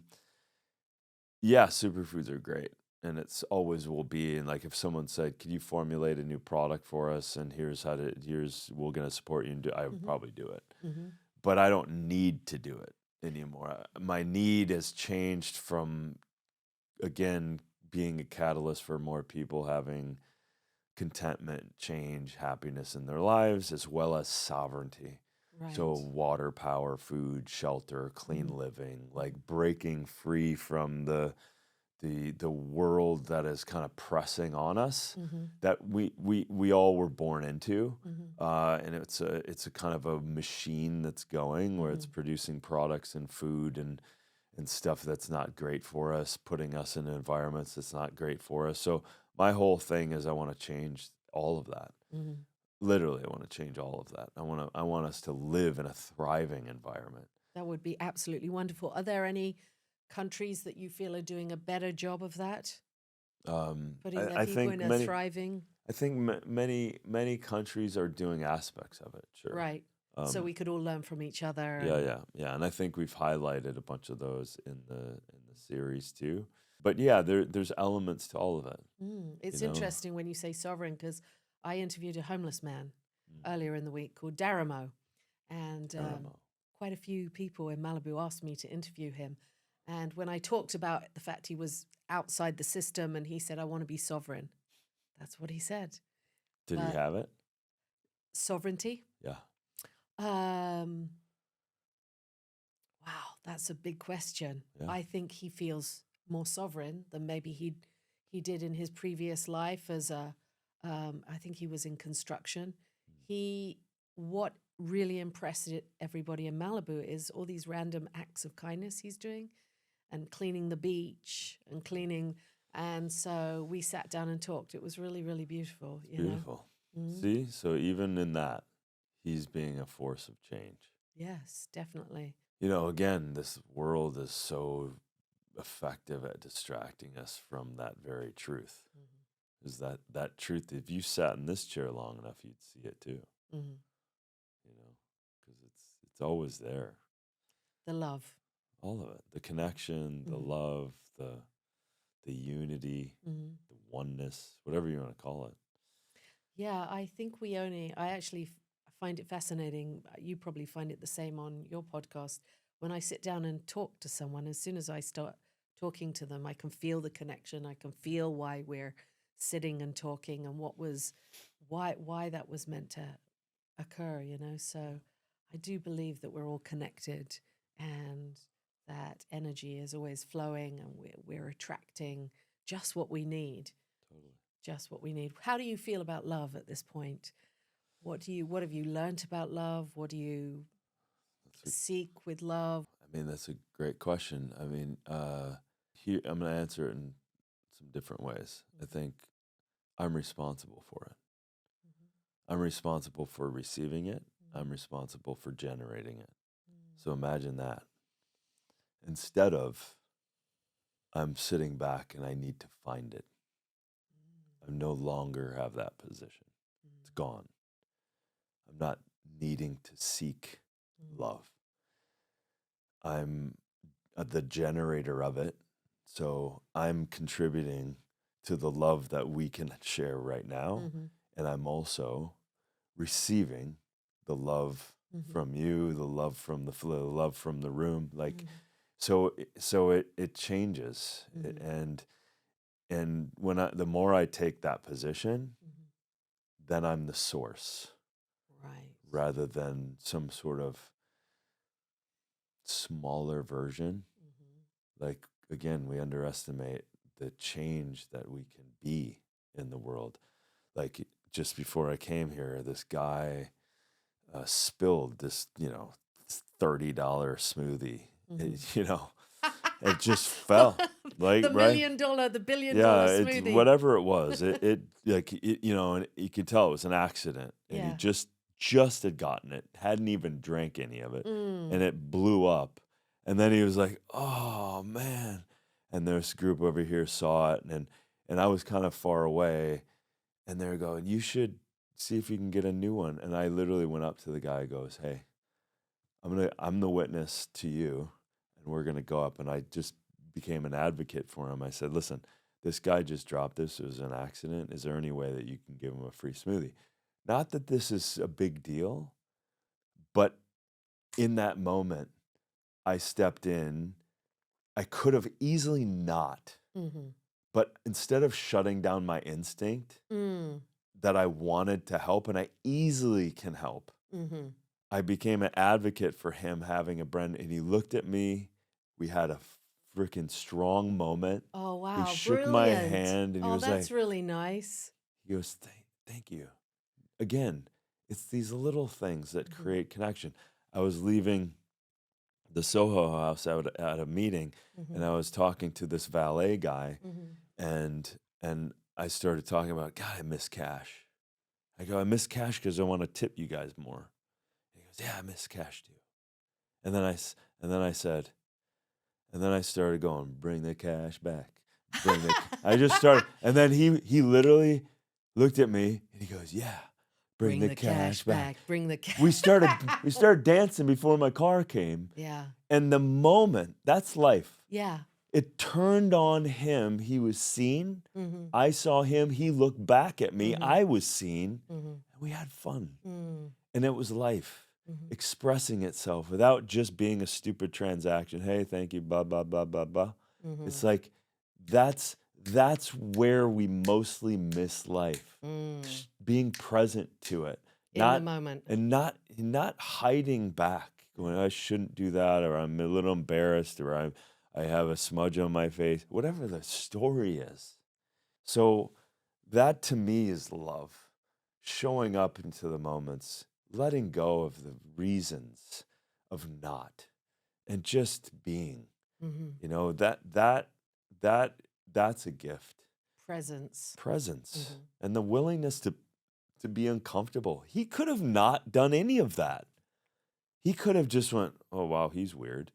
yeah, superfoods are great, and it's always will be. And like if someone said, "Could you formulate a new product for us?" and here's we're going to support you, and I would Mm-hmm. probably do it, Mm-hmm. but I don't need to do it anymore. My need has changed from, again, being a catalyst for more people having contentment, change, happiness in their lives, as well as sovereignty. So Right. water, power, food, shelter, clean Mhm. living, like breaking free from the world that is kind of pressing on us Mhm. that we all were born into. Mhm. And it's a kind of a machine that's going where it's Mhm. producing products and food and stuff that's not great for us, putting us in environments that's not great for us. So my whole thing is I want to change all of that. Mhm. Literally, I want to change all of that. I want us to live in a thriving environment. That would be absolutely wonderful. Are there any countries that you feel are doing a better job of that, putting their I people think in a many thriving? I think many countries are doing aspects of it. Sure. Right. So Um, we could all learn from each other yeah, and yeah, yeah, and I think we've highlighted a bunch of those in the series too. But yeah, there's elements to all of it. You It's know, interesting when you say sovereign because I interviewed a homeless man Mm. earlier in the week called Daramo, and Paramount. quite a few people in Malibu asked me to interview him. And when I talked about the fact he was outside the system and he said, I want to be sovereign, that's what he said. Did he But have it? sovereignty, Yeah. um, wow, that's a big question. Yeah. I think he feels more sovereign than maybe he did in his previous life as a I think he was in construction. He what really impressed everybody in Malibu is all these random acts of kindness he's doing and cleaning the beach and cleaning, and so we sat down and talked. It was really, really beautiful, It's you know. beautiful. Mm. See, so even in that, he's being a force of change. Yes, definitely. Again, this world is so effective at distracting us from that very truth. Hmm. Is that truth? If you sat in this chair long enough, you'd see it too. Hmm. Because it's always there. The love. All of it, the connection, the Hmm. love, the unity, Hmm. the oneness, whatever you want to call it. Yeah, I think I actually find it fascinating. You probably find it the same on your podcast. When I sit down and talk to someone, as soon as I start talking to them, I can feel the connection. I can feel why we're sitting and talking and why that was meant to occur, you know? So I do believe that we're all connected and that energy is always flowing and we're attracting just what we need, Totally. just what we need. How do you feel about love at this point? What have you learnt about love? What do you That's a seek with love? I mean, that's a great question. I mean, here I'm going to answer it in some different ways. I think I'm responsible for it. I'm responsible for receiving it. I'm responsible for generating it. So imagine that. Instead of I'm sitting back and I need to find it, I no longer have that position. It's gone. I'm not needing to seek love. I'm the generator of it. So I'm contributing to the love that we can share right now. Mm-hmm. And I'm also receiving the love Mm-hmm. from you, the love from the flow, the love from the room. Like, Mm-hmm. so it changes. Mm-hmm. And the more I take that position, Mm-hmm. then I'm the source Right. rather than some sort of smaller version. Mm-hmm. Like, again, we underestimate the change that we can be in the world. Like, just before I came here, this guy spilled this, $30 smoothie. Mm-hmm. It just fell. Like, The right? $1 billion, the $1 billion Yeah, it's smoothie. whatever it was. And you could tell it was an accident, and he Yeah. just had gotten it, hadn't even drank any of it, and Mm. it blew up. And then he was like, "Oh man!" And this group over here saw it, and I was kind of far away, and they're going, "You should see if you can get a new one." And I literally went up to the guy, goes, "Hey, I'm the witness to you, and we're gonna go up." And I just became an advocate for him. I said, "Listen, this guy just dropped this. It was an accident. Is there any way that you can give him a free smoothie?" Not that this is a big deal, but in that moment, I stepped in. I could have easily not, Mm-hmm. but instead of shutting down my instinct, Mm. that I wanted to help, and I easily can help. Mm-hmm. I became an advocate for him having a brand, and he looked at me. We had a freaking strong moment. Oh, He wow. shook my Brilliant. hand, and he Oh, was that's like, really nice. he goes, thank you. Again, it's these little things that Mm-hmm. create connection. I was leaving the Soho House out at a meeting, Mm-hmm. and I was talking to this valet guy, Mm-hmm. and I started talking about, God, I miss cash. I go, I miss cash because I want to tip you guys more. And he goes, yeah, I miss cash too. And then and then I said, and then I started going, bring the cash back. I just started, and then he literally looked at me and he goes, yeah, bring Bring the the cash cash back. back. Bring the cash. We started dancing before my car came. Yeah. And the moment, that's life. Yeah. It turned on him. He was seen. Mm-hmm. I saw him. He looked back at me. Mm-hmm. I was seen. Mm-hmm. And we had fun. Mm-hmm. And it was life Mm-hmm. expressing itself without just being a stupid transaction. Hey, thank you, blah, blah, blah, blah, blah. Mm-hmm. It's like that's where we mostly miss life. Just being present to it. In the moment. And not hiding back, going, I shouldn't do that, or I'm a little embarrassed, or I have a smudge on my face, whatever the story is. So that to me is love. Showing up into the moments, letting go of the reasons of not, and just being. Mm-hmm. You know, that's a gift. Presence. Presence. Mm-hmm. And the willingness to be uncomfortable. He could have not done any of that. He could have just went, oh, wow, he's weird.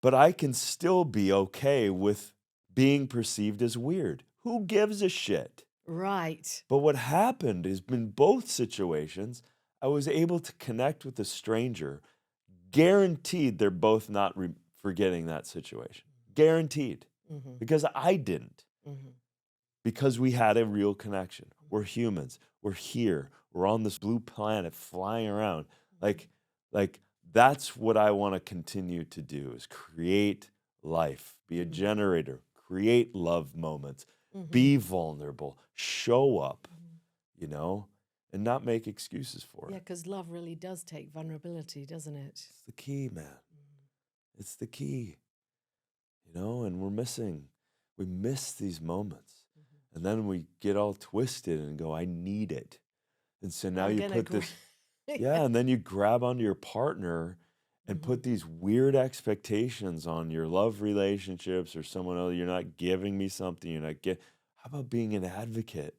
But I can still be okay with being perceived as weird. Who gives a shit? Right. But what happened is in both situations, I was able to connect with a stranger. Guaranteed they're both not forgetting that situation. Guaranteed. Mm-hmm. Because I didn't. Mm-hmm. Because we had a real connection. We're humans. We're here. We're on this blue planet flying around. Like that's what I want to continue to do is create life, be a generator, create love moments, be vulnerable, show up, you know, and not make excuses for Yeah, it. because love really does take vulnerability, doesn't it? It's the key, man. It's the key, you know, and we miss these moments. And then we get all twisted and go, I need it. And so now I'm you gonna put this, yeah, and then you grab onto your partner and put these weird expectations on your love relationships or someone else. You're not giving me something. How about being an advocate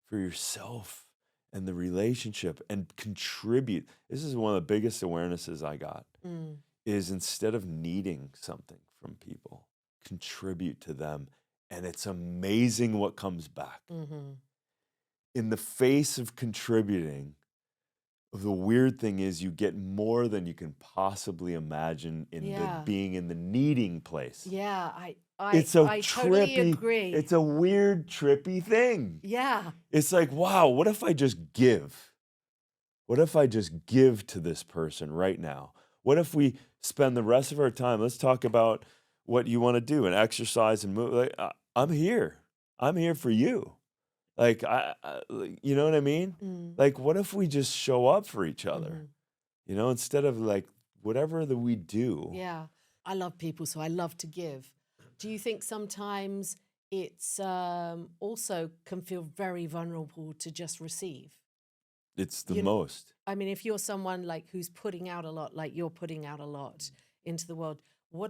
for yourself and the relationship and contribute? This is one of the biggest awarenesses I got is instead of needing something from people, contribute to them. And it's amazing what comes back. In the face of contributing, the weird thing is you get more than you can possibly imagine in the being in the needing place. Yeah, It's a I totally agree. It's a weird, trippy thing. Yeah. It's like, wow, what if I just give? What if I just give to this person right now? What if we spend the rest of our time, let's talk about what you want to do and exercise and move. Like, I'm here. I'm here for you. Like, you know what I mean? Like, what if we just show up for each other? You know, instead of like whatever that we do. Yeah. I love people, so I love to give. Do you think sometimes it's also can feel very vulnerable to just receive? It's the most. I mean, if you're someone like who's putting out a lot, like you're putting out a lot into the world,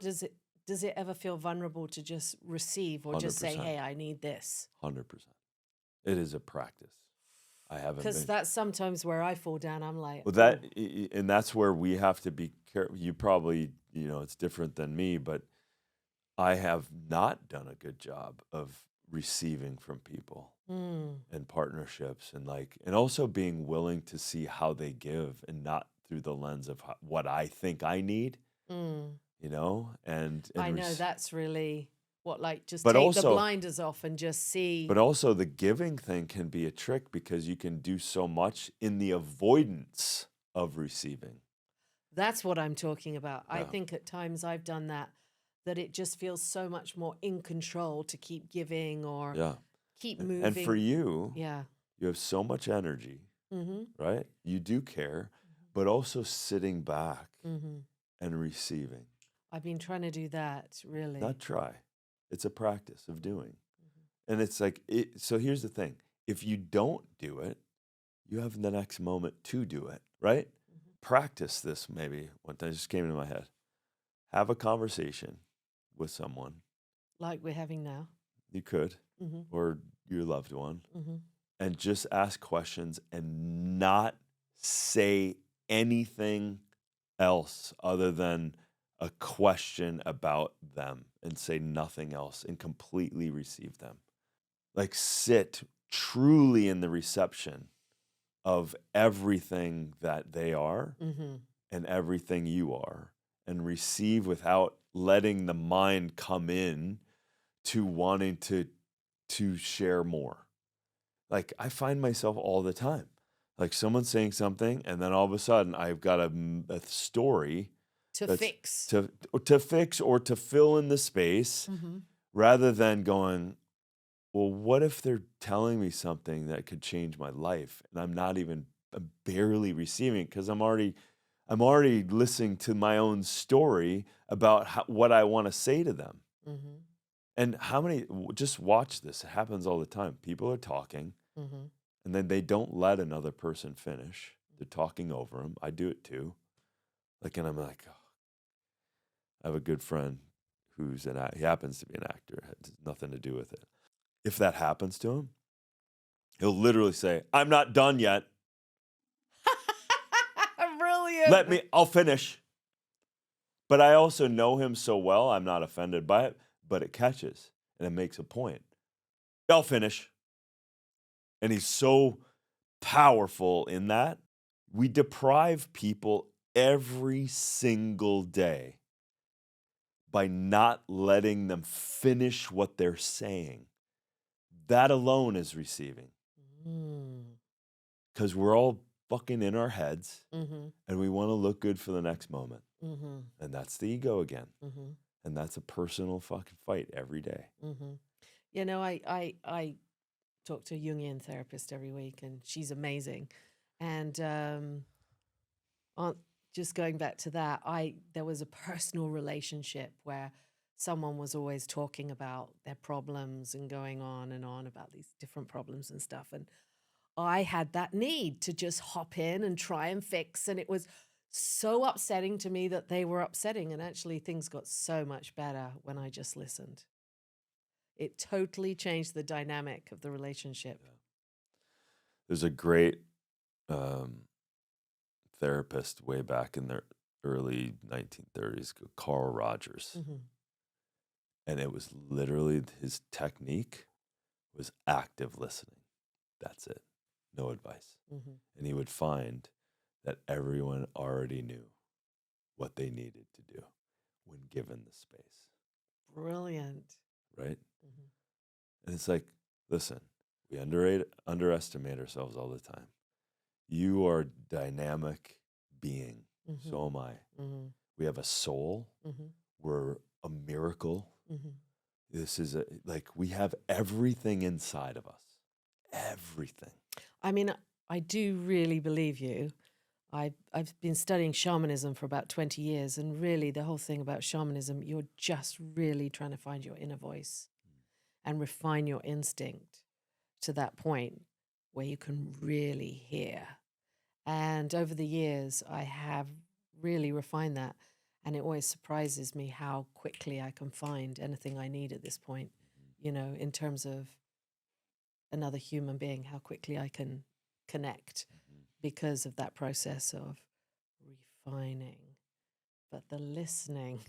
does it ever feel vulnerable to just receive or just say, 100%. hey, I need this? 100%. It is a practice. I haven't Because been. that's sometimes where I fall down. I'm like, Well, and that's where we have to be careful. You probably, you know, it's different than me, but I have not done a good job of receiving from people and partnerships and also being willing to see how they give and not through the lens of what I think I need, you know, and I know that's really what, like, just but take also, the blinders off and just see. but also the giving thing can be a trick because you can do so much in the avoidance of receiving. That's what I'm talking about. I Yeah. think at times I've done that it just feels so much more in control to keep giving or Yeah. keep moving. And for you, Yeah. You have so much energy, Mm-hmm. right? You do care, but also sitting back Mm-hmm. and receiving. I've been trying to do that, really. Not try. It's a practice of doing. And it's like, so here's the thing. If you don't do it, you have the next moment to do it, right? Mm-hmm. Practice this maybe. One time, it just came into my head. Have a conversation with someone. Like we're having now. You could, Mm-hmm. or your loved one, Mm-hmm. and just ask questions and not say anything else other than a question about them, and say nothing else and completely receive them. Like sit truly in the reception of everything that they are Mm-hmm. and everything you are, and receive without letting the mind come in to wanting to share more. Like I find myself all the time, like someone's saying something, and then all of a sudden I've got a story To that's fix. to fix or to fill in the space, Mm-hmm. rather than going, well, what if they're telling me something that could change my life, and I'm barely receiving it because I'm already listening to my own story about what I want to say to them. Mm-hmm. And just watch this. It happens all the time. People are talking, Mm-hmm. and then they don't let another person finish. They're talking over them. I do it too. And I'm like, oh. I have a good friend he happens to be an actor. It has nothing to do with it. If that happens to him, he'll literally say, I'm not done yet. Brilliant. I'll finish. But I also know him so well, I'm not offended by it, but it catches and it makes a point. I'll finish. And he's so powerful in that. We deprive people every single day by not letting them finish what they're saying. That alone is receiving. Because we're all fucking in our heads, Mm-hmm. and we want to look good for the next moment. Mm-hmm. And that's the ego again. Mm-hmm. And that's a personal fucking fight every day. Mm-hmm. You know, I talk to a Jungian therapist every week, and she's amazing. And just going back to that, there was a personal relationship where someone was always talking about their problems and going on and on about these different problems and stuff. And I had that need to just hop in and try and fix. And it was so upsetting to me that they were upsetting. And actually, things got so much better when I just listened. It totally changed the dynamic of the relationship. There's a great therapist way back in the early 1930s called Carl Rogers. Mm-hmm. And it was literally his technique was active listening. That's it. No advice. Mm-hmm. And he would find that everyone already knew what they needed to do when given the space. Brilliant. Right? Mm-hmm. And it's like, listen, we underestimate ourselves all the time. You are a dynamic being. Mm-hmm. So am I. Mm-hmm. We have a soul. Mm-hmm. We're a miracle. Mm-hmm. This is we have everything inside of us. Everything. I mean, I do really believe you. I've been studying shamanism for about 20 years, and really the whole thing about shamanism, you're just really trying to find your inner voice and refine your instinct to that point where you can really hear. And over the years, I have really refined that. And it always surprises me how quickly I can find anything I need at this point, in terms of another human being, how quickly I can connect because of that process of refining. But the listening,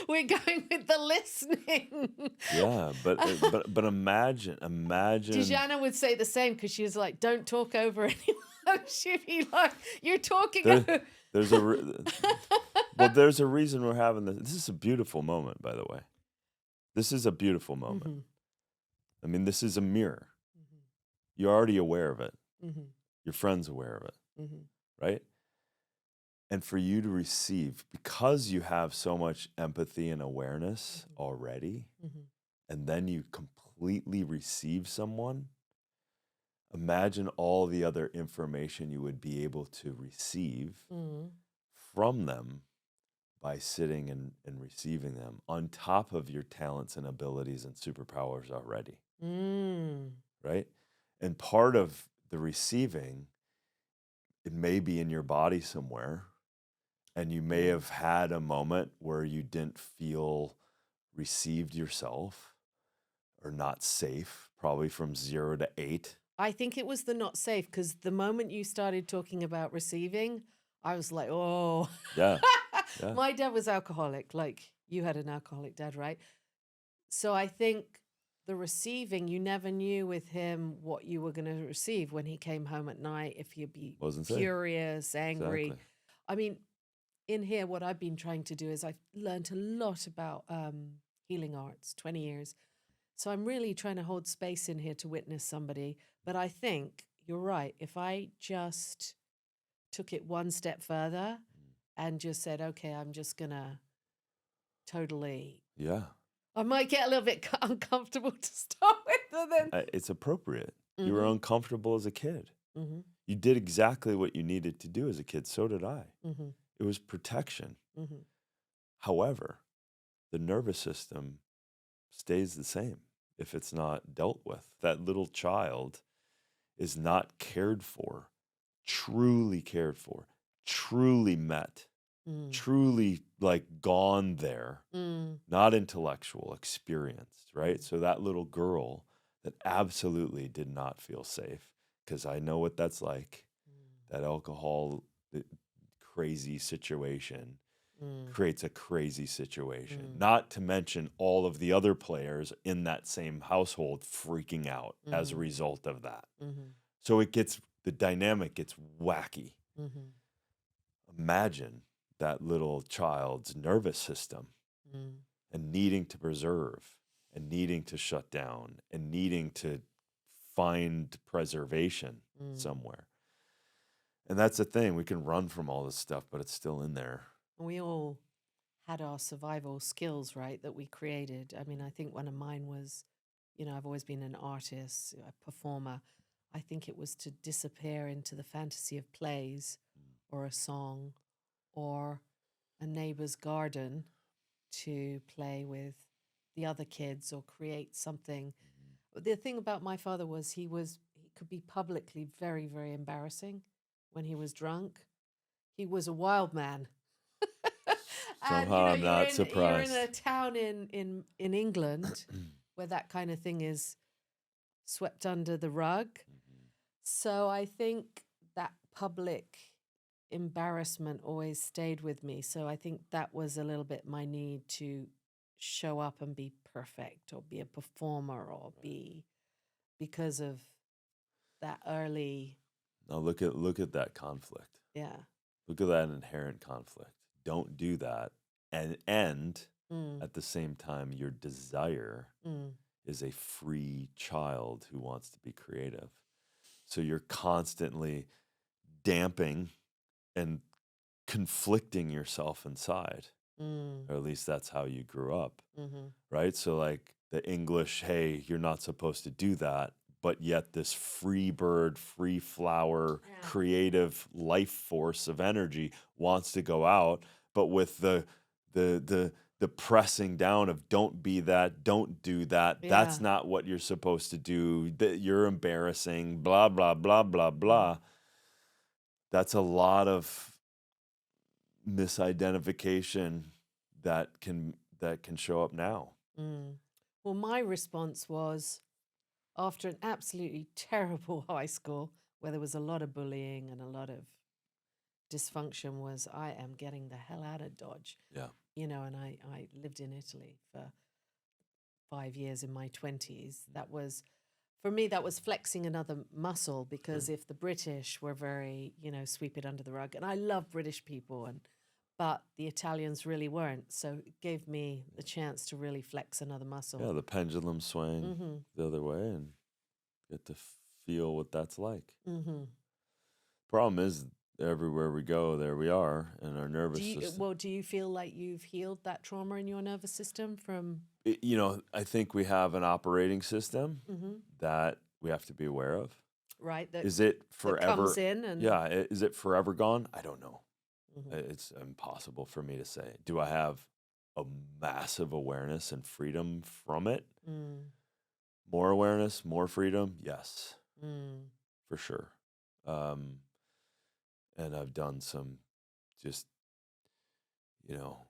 we're going with the listening. Yeah, but imagine. Dijana would say the same because she was like, "Don't talk over anyone." She'd be like, "You're talking over." There's a reason we're having this. This is a beautiful moment, by the way. This is a beautiful moment. Mm-hmm. I mean, this is a mirror. Mm-hmm. You're already aware of it. Mm-hmm. Your friend's aware of it, mm-hmm. right? And for you to receive, because you have so much empathy and awareness mm-hmm. already, mm-hmm. and then you completely receive someone, Imagine all the other information you would be able to receive Mm. from them by sitting and receiving them on top of your talents and abilities and superpowers already, Mm. right? And part of the receiving, it may be in your body somewhere, and you may Mm. have had a moment where you didn't feel received yourself or not safe, probably from 0 to 8. I think it was the not safe because the moment you started talking about receiving, I was like, oh. Yeah, yeah. My dad was alcoholic. Like you had an alcoholic dad, right? So I think the receiving, you never knew with him what you were going to receive when he came home at night, if you'd be Wasn't safe. furious, angry. Exactly. I mean, in here, what I've been trying to do is I've learned a lot about healing arts, 20 years. So I'm really trying to hold space in here to witness somebody. But I think you're right. If I just took it one step further and just said, okay, I'm just going to totally, Yeah. I might get a little bit uncomfortable to start with. And then, It's appropriate. You were mm-hmm, uncomfortable as a kid. mm-hmm, You did exactly what you needed to do as a kid. So did I. mm-hmm, It was protection. mm-hmm, However, the nervous system stays the same if it's not dealt with. That little child is not truly cared for, truly met, mm, truly like gone there, mm, not intellectual, experienced, right? So that little girl that absolutely did not feel safe, because I know what that's like, that alcohol crazy situation mm, creates a crazy situation, mm, not to mention all of the other players in that same household freaking out as a mm, result of that. mm, So the dynamic gets wacky. mm, Imagine that little child's nervous system mm, and needing to preserve and needing to shut down and needing to find preservation mm. somewhere. And that's the thing. We can run from all this stuff, but it's still in there. We all had our survival skills, right, that we created. I mean, I think one of mine was, I've always been an artist, a performer. I think it was to disappear into the fantasy of plays or a song or a neighbor's garden to play with the other kids or create something. But the thing about my father was he could be publicly very, very embarrassing when he was drunk. He was a wild man. And Somehow I'm you're not in a surprised. town in England where that kind of thing is swept under the rug. So I think that public embarrassment always stayed with me. So I think that was a little bit my need to show up and be perfect or be a performer or be because of that early, Now look at that conflict. yeah. Look at that inherent conflict. Don't do that. And Mm, at the same time, your desire mm, is a free child who wants to be creative. So you're constantly damping and conflicting yourself inside. mm, Or at least that's how you grew up, mm-hmm. right? So like the English, hey, you're not supposed to do that, but yet this free bird, free flower, Yeah. creative life force of energy wants to go out, but with the pressing down of don't be that, don't do that, that's Yeah. not what you're supposed to do, that you're embarrassing, blah blah blah blah blah. That's a lot of misidentification that can show up now. Mm. Well, my response was after an absolutely terrible high school where there was a lot of bullying and a lot of dysfunction was I am getting the hell out of Dodge. Yeah. And I lived in Italy for 5 years in my 20s. That was, for me, that was flexing another muscle because if the British were very, sweep it under the rug, and I love British people, but the Italians really weren't. So it gave me the chance to really flex another muscle. Yeah, the pendulum swing Mm-hmm. the other way and get to feel what that's like. Mm-hmm. Problem is, everywhere we go, there we are in our nervous system. Do you feel like you've healed that trauma in your nervous system from? I think we have an operating system Mm-hmm. that we have to be aware of. right? Is it That comes forever? in and Yeah, is it forever gone? I don't know. Mhm. It's impossible for me to say. Do I have a massive awareness and freedom from it? Mm, More awareness, more freedom? Yes, mm. for sure. Um, and I've done some just,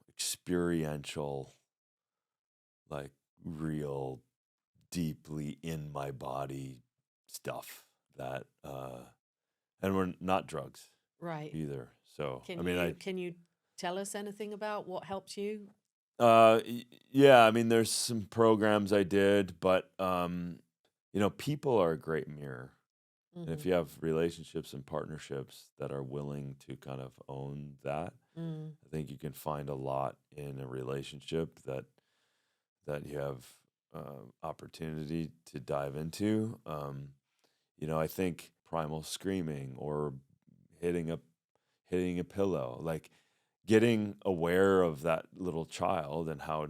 experiential, like real deeply in my body stuff that, and we're not drugs Right. either. So, I Can mean, you tell us anything about what helped you? yeah, I mean, there's some programs I did, but, people are a great mirror. And if Mhm. you have relationships and partnerships that are willing to kind of own that, Mm. I think you can find a lot in a relationship that you have opportunity to dive into. I think primal screaming or hitting a hitting a pillow, like getting aware of that little child and how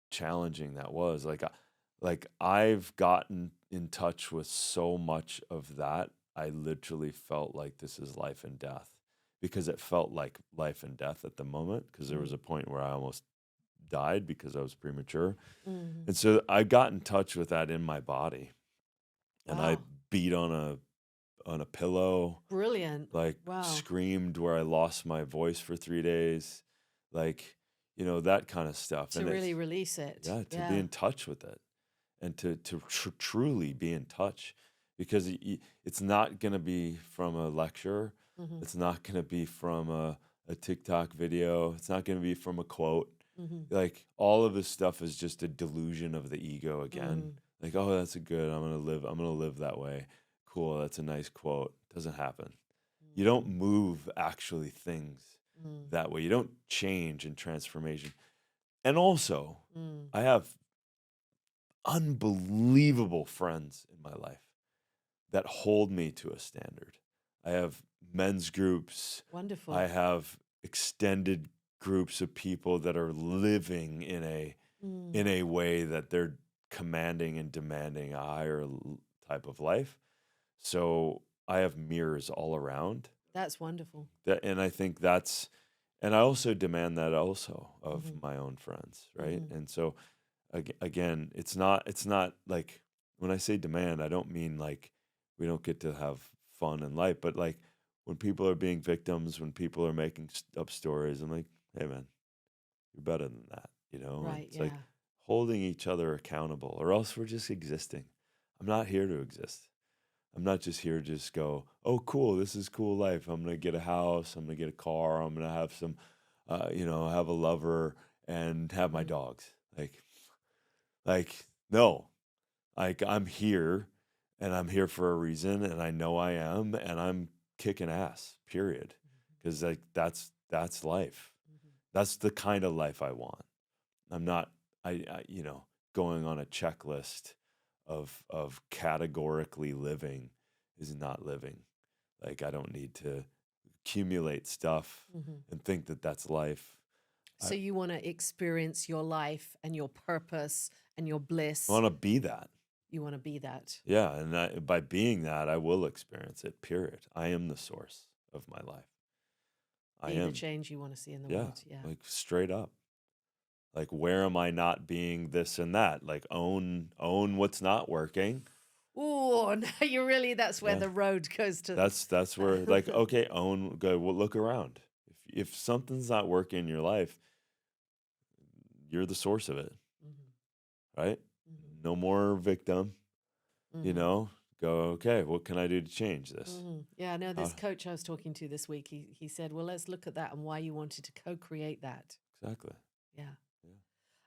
challenging that was. Like I've gotten in touch with so much of that. I literally felt like this is life and death because it felt like life and death at the moment because there was Mm. a point where I almost died because I was premature. Mhm. And so I got in touch with that in my body and I Wow. beat on a pillow, Brilliant. like Wow. screamed where I lost my voice for 3 days, like, that kind of stuff. To And really it's release it. yeah, to be Yeah. in touch with it and to truly be in touch because it's not going to be from a lecture. Mhm. It's not going to be from a TikTok video. It's not going to be from a quote. Mhm. Like all of this stuff is just a delusion of the ego again. Mm. Like, oh, that's a good. I'm gonna live that way. Cool. That's a nice quote. Doesn't happen. You don't Mm. move actually things Mm. that way. You don't change in transformation. And also, Mm. I have unbelievable friends in my life that hold me to a standard. I have men's groups. I Wonderful. have extended groups of people that are living in a way that they're commanding and demanding a higher type of life. So I have mirrors all around That's wonderful. that, and I think and I also demand that also of Mhm. my own friends, right? Mhm. And so again, it's not like when I say demand, I don't mean like we don't get to have fun and light, but like when people are being victims, when people are making up stories, I'm like, hey man, you're better than that, And Right. it's like Yeah. holding each other accountable, or else we're just existing. I'm not here to exist. I'm not just here to just go, oh, cool, this is cool life. I'm gonna get a house. I'm gonna get a car. I'm gonna have have a lover and have my Mhm. dogs. Like, no, like I'm here, and I'm here for a reason, and I know I am, and I'm kicking ass. Period. Because like that's life. Mhm. That's the kind of life I want. I'm not, going on a checklist of categorically living is not living. Like I don't need to accumulate stuff Mhm. and think that that's life. I So you want to experience your life and your purpose and your bliss. want to be that. You want to be that. Yeah, and by being that, I will experience it. Period. I am the source of my life. I Be the am. change you want to see in the Yeah, world. Yeah. like straight up. Like where am I not being this and that? Like own what's not working. Oh, no, you really, that's where Yeah. the road goes to. That's where like okay, own go well, look around. If something's not working in your life, you're the source of it, Mhm. right? Mhm. No more victim, you Mhm. know? Go, okay, what can I do to change this? Yeah, I know How this coach I was talking to this week. He said, "Well, let's look at that and why you wanted to co-create that." exactly. Yeah. Yeah.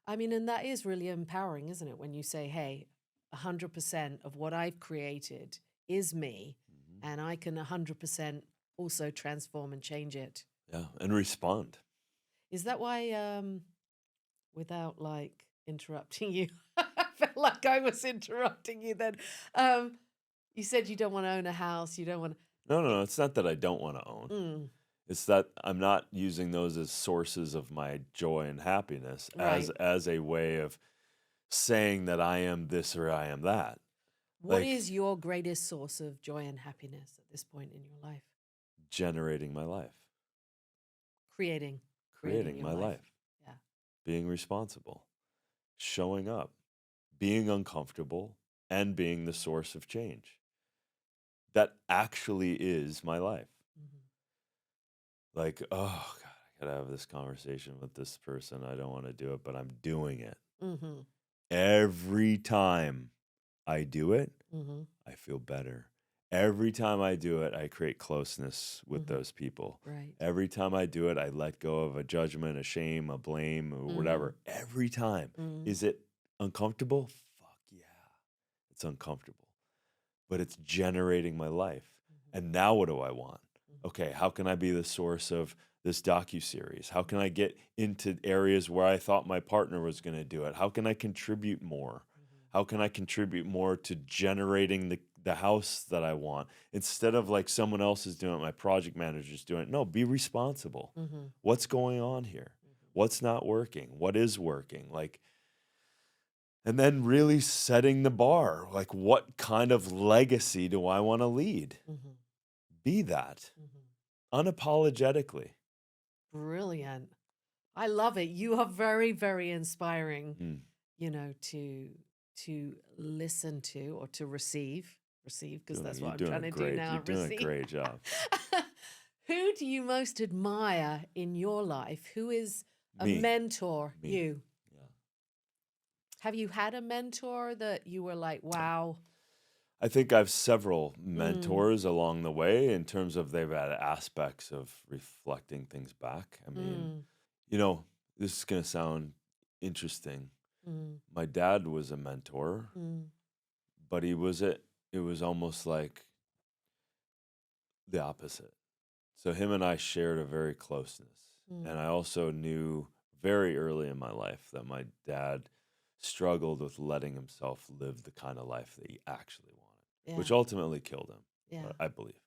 I mean, and that is really empowering, isn't it? When you say, "Hey, 100% of what I've created is me, Hmm. and I can 100% also transform and change it." Yeah, and respond. Is that why, without like interrupting you, I felt like I was interrupting you then. Um, you said you don't want to own a house. You don't want No, no, to. no, it's not that I don't want to own. Mm, It's that I'm not using those as sources of my joy and happiness as right. as a way of saying that I am this or I am that. What Like is your greatest source of joy and happiness at this point in your life? generating my life, Creating, creating creating your my life. life, Yeah. being responsible, showing up, being uncomfortable, and being the source of change. That actually is my life. Hmm. Like, oh God, I gotta have this conversation with this person. I don't want to do it, but I'm doing it. Hmm. Every time I do it, Hmm. I feel better. Every time I do it, I create closeness with Hmm. those people. Right. Every time I do it, I let go of a judgment, a shame, a blame, or Mm. whatever. Every time. Mm. Is it uncomfortable? Fuck yeah. It's uncomfortable, but it's generating my life. Mhm. And now what do I want? Mhm. Okay, how can I be the source of this docu-series? How can I get into areas where I thought my partner was going to do it? How can I contribute more? Mhm. How can I contribute more to generating the house that I want? Instead of like someone else is doing it, my project manager's doing it. No, be responsible. Mhm. What's going on here? Mhm. What's not working? What is working? Like, and then really setting the bar. Like, what kind of legacy do I want to lead? Mhm. Be that Mhm. unapologetically. Brilliant. I love it. You are very, very inspiring, Mm. to listen to or to receive, because that's what You're I'm doing trying a to do great, now, you're doing a receive. great job. Who do you most admire in your life? Who is a Me, mentor? me. You. Yeah. Have you had a mentor that you were like, wow? I think I have several Mm, mentors along the way in terms of they've had aspects of reflecting things back. I mean, mm, this is going to sound interesting. mm, My dad was a mentor, mm, but it was almost like the opposite. So him and I shared a very closeness. mm. And I also knew very early in my life that my dad struggled with letting himself live the kind of life that he actually wanted, Yeah, which ultimately killed him, yeah. I believe,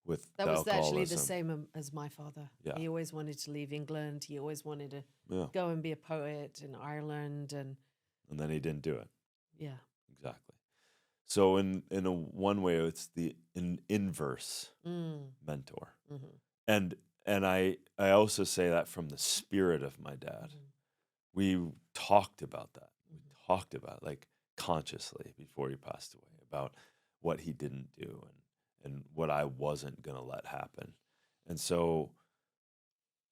with That the was actually the alcoholism. same as my father. Yeah. He always wanted to leave England. He always wanted to Yeah. go and be a poet in Ireland, and And then he didn't do it. yeah. Exactly. So in a one way, it's the inverse Mm, mentor. mm-hmm, And I also say that from the spirit of my dad. mm-hmm, We talked about that. We mm-hmm, talked about like consciously before he passed away about what he didn't do and what I wasn't gonna let happen. And so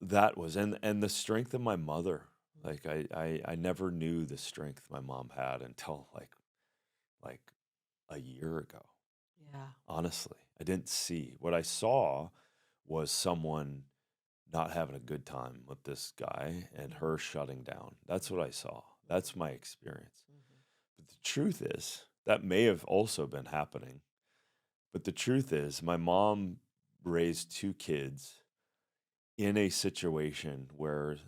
that was and the strength of my mother. Like I never knew the strength my mom had until like a year ago. yeah. Honestly, I didn't see. What I saw was someone not having a good time with this guy and Mm-hmm, her shutting down. That's what I saw. That's my experience. mm-hmm, But the truth is, that may have also been happening. But the truth is, my mom raised two kids in a situation where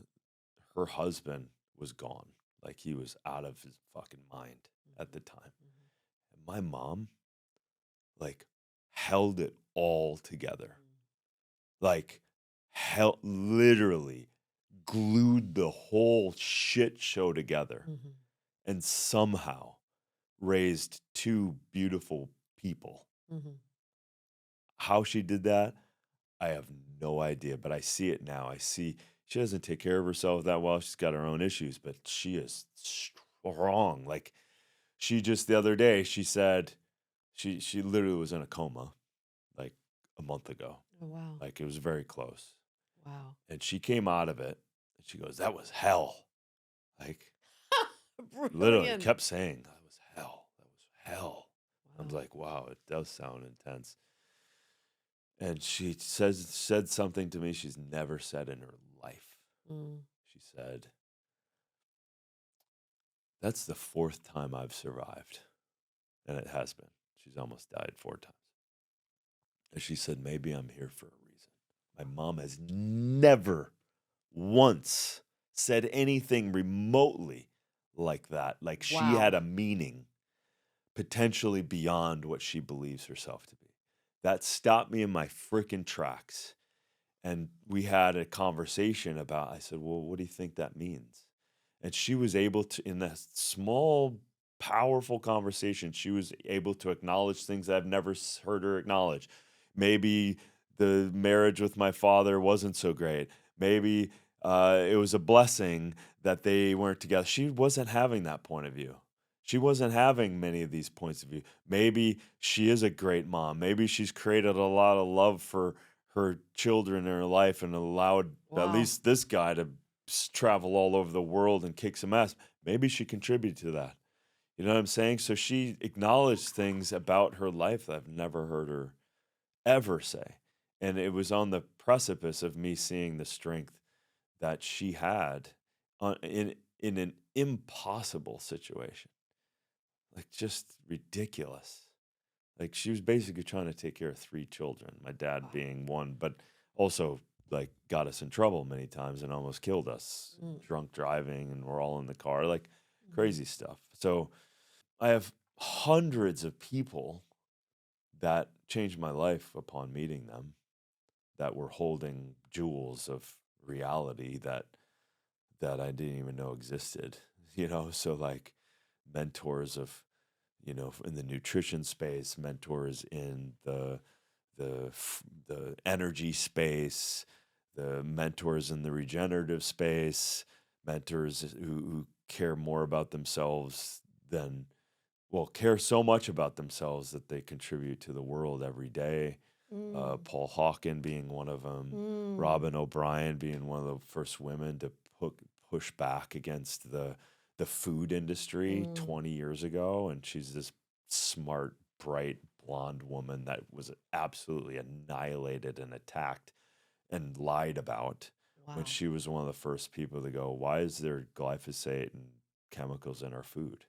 her husband was gone. Like he was out of his fucking mind at mm-hmm, the time. mm-hmm, And my mom, like, held it all together. Like, literally glued the whole shit show together mm-hmm, and somehow raised two beautiful people. mm-hmm, How she did that, I have no idea, but I see it now. I see she doesn't take care of herself that well. She's got her own issues, but she is strong. Like she just the other day, she said she literally was in a coma like a month ago. Oh, wow. Like it was very close. Wow. And she came out of it and she goes, "That was hell." Like literally Brilliant. kept saying, "That was hell. That was hell." I was Wow. like, "Wow, it does sound intense." And she said something to me she's never said in her life. Mm. She said, "That's the fourth time I've survived." And it has been. She's almost died 4 times. And she said, "Maybe I'm here for a reason." My mom has never once said anything remotely like that. Like she had Wow. a meaning potentially beyond what she believes herself to be. That stopped me in my freaking tracks. And we had a conversation about, I said, "Well, what do you think that means?" And she was able to, in that small powerful conversation. She was able to acknowledge things I've never heard her acknowledge. Maybe the marriage with my father wasn't so great. Maybe it was a blessing that they weren't together. She wasn't having that point of view. She wasn't having many of these points of view. Maybe she is a great mom. Maybe she's created a lot of love for her children in her life and allowed at Wow. least this guy to travel all over the world and kick some ass. Maybe she contributed to that. You know what I'm saying? So she acknowledged things about her life that I've never heard her ever say. And it was on the precipice of me seeing the strength that she had in an impossible situation. Like just ridiculous. Like she was basically trying to take care of three children, my dad Wow. being one, but also like got us in trouble many times and almost killed us. Mm. Drunk driving and we're all in the car, like Mhm. crazy stuff. So I have hundreds of people that changed my life upon meeting them that were holding jewels of reality that I didn't even know existed, you know? So like mentors of, you know, in the nutrition space, mentors in the energy space, the mentors in the regenerative space, mentors who care more about themselves than well, care so much about themselves that they contribute to the world every day. Mm. Paul Hawken being one of them, Mm. Robin O'Brien being one of the first women to push back against the food industry Mm. 20 years ago, and she's this smart, bright, blonde woman that was absolutely annihilated and attacked and lied about when Wow. she was one of the first people to go, "Why is there glyphosate and chemicals in our food?"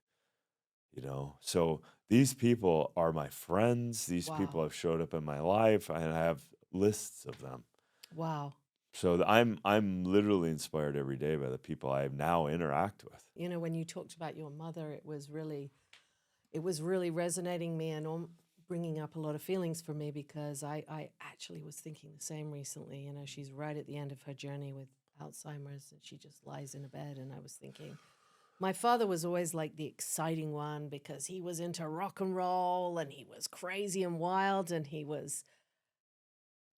You know, so these people are my friends. These people Wow. have showed up in my life, and I have lists of them. Wow. So I'm literally inspired every day by the people I now interact with. You know, when you talked about your mother, it was really resonating me and bringing up a lot of feelings for me because I actually was thinking the same recently. You know, she's right at the end of her journey with Alzheimer's and she just lies in a bed. And I was thinking, my father was always like the exciting one because he was into rock and roll and he was crazy and wild and he was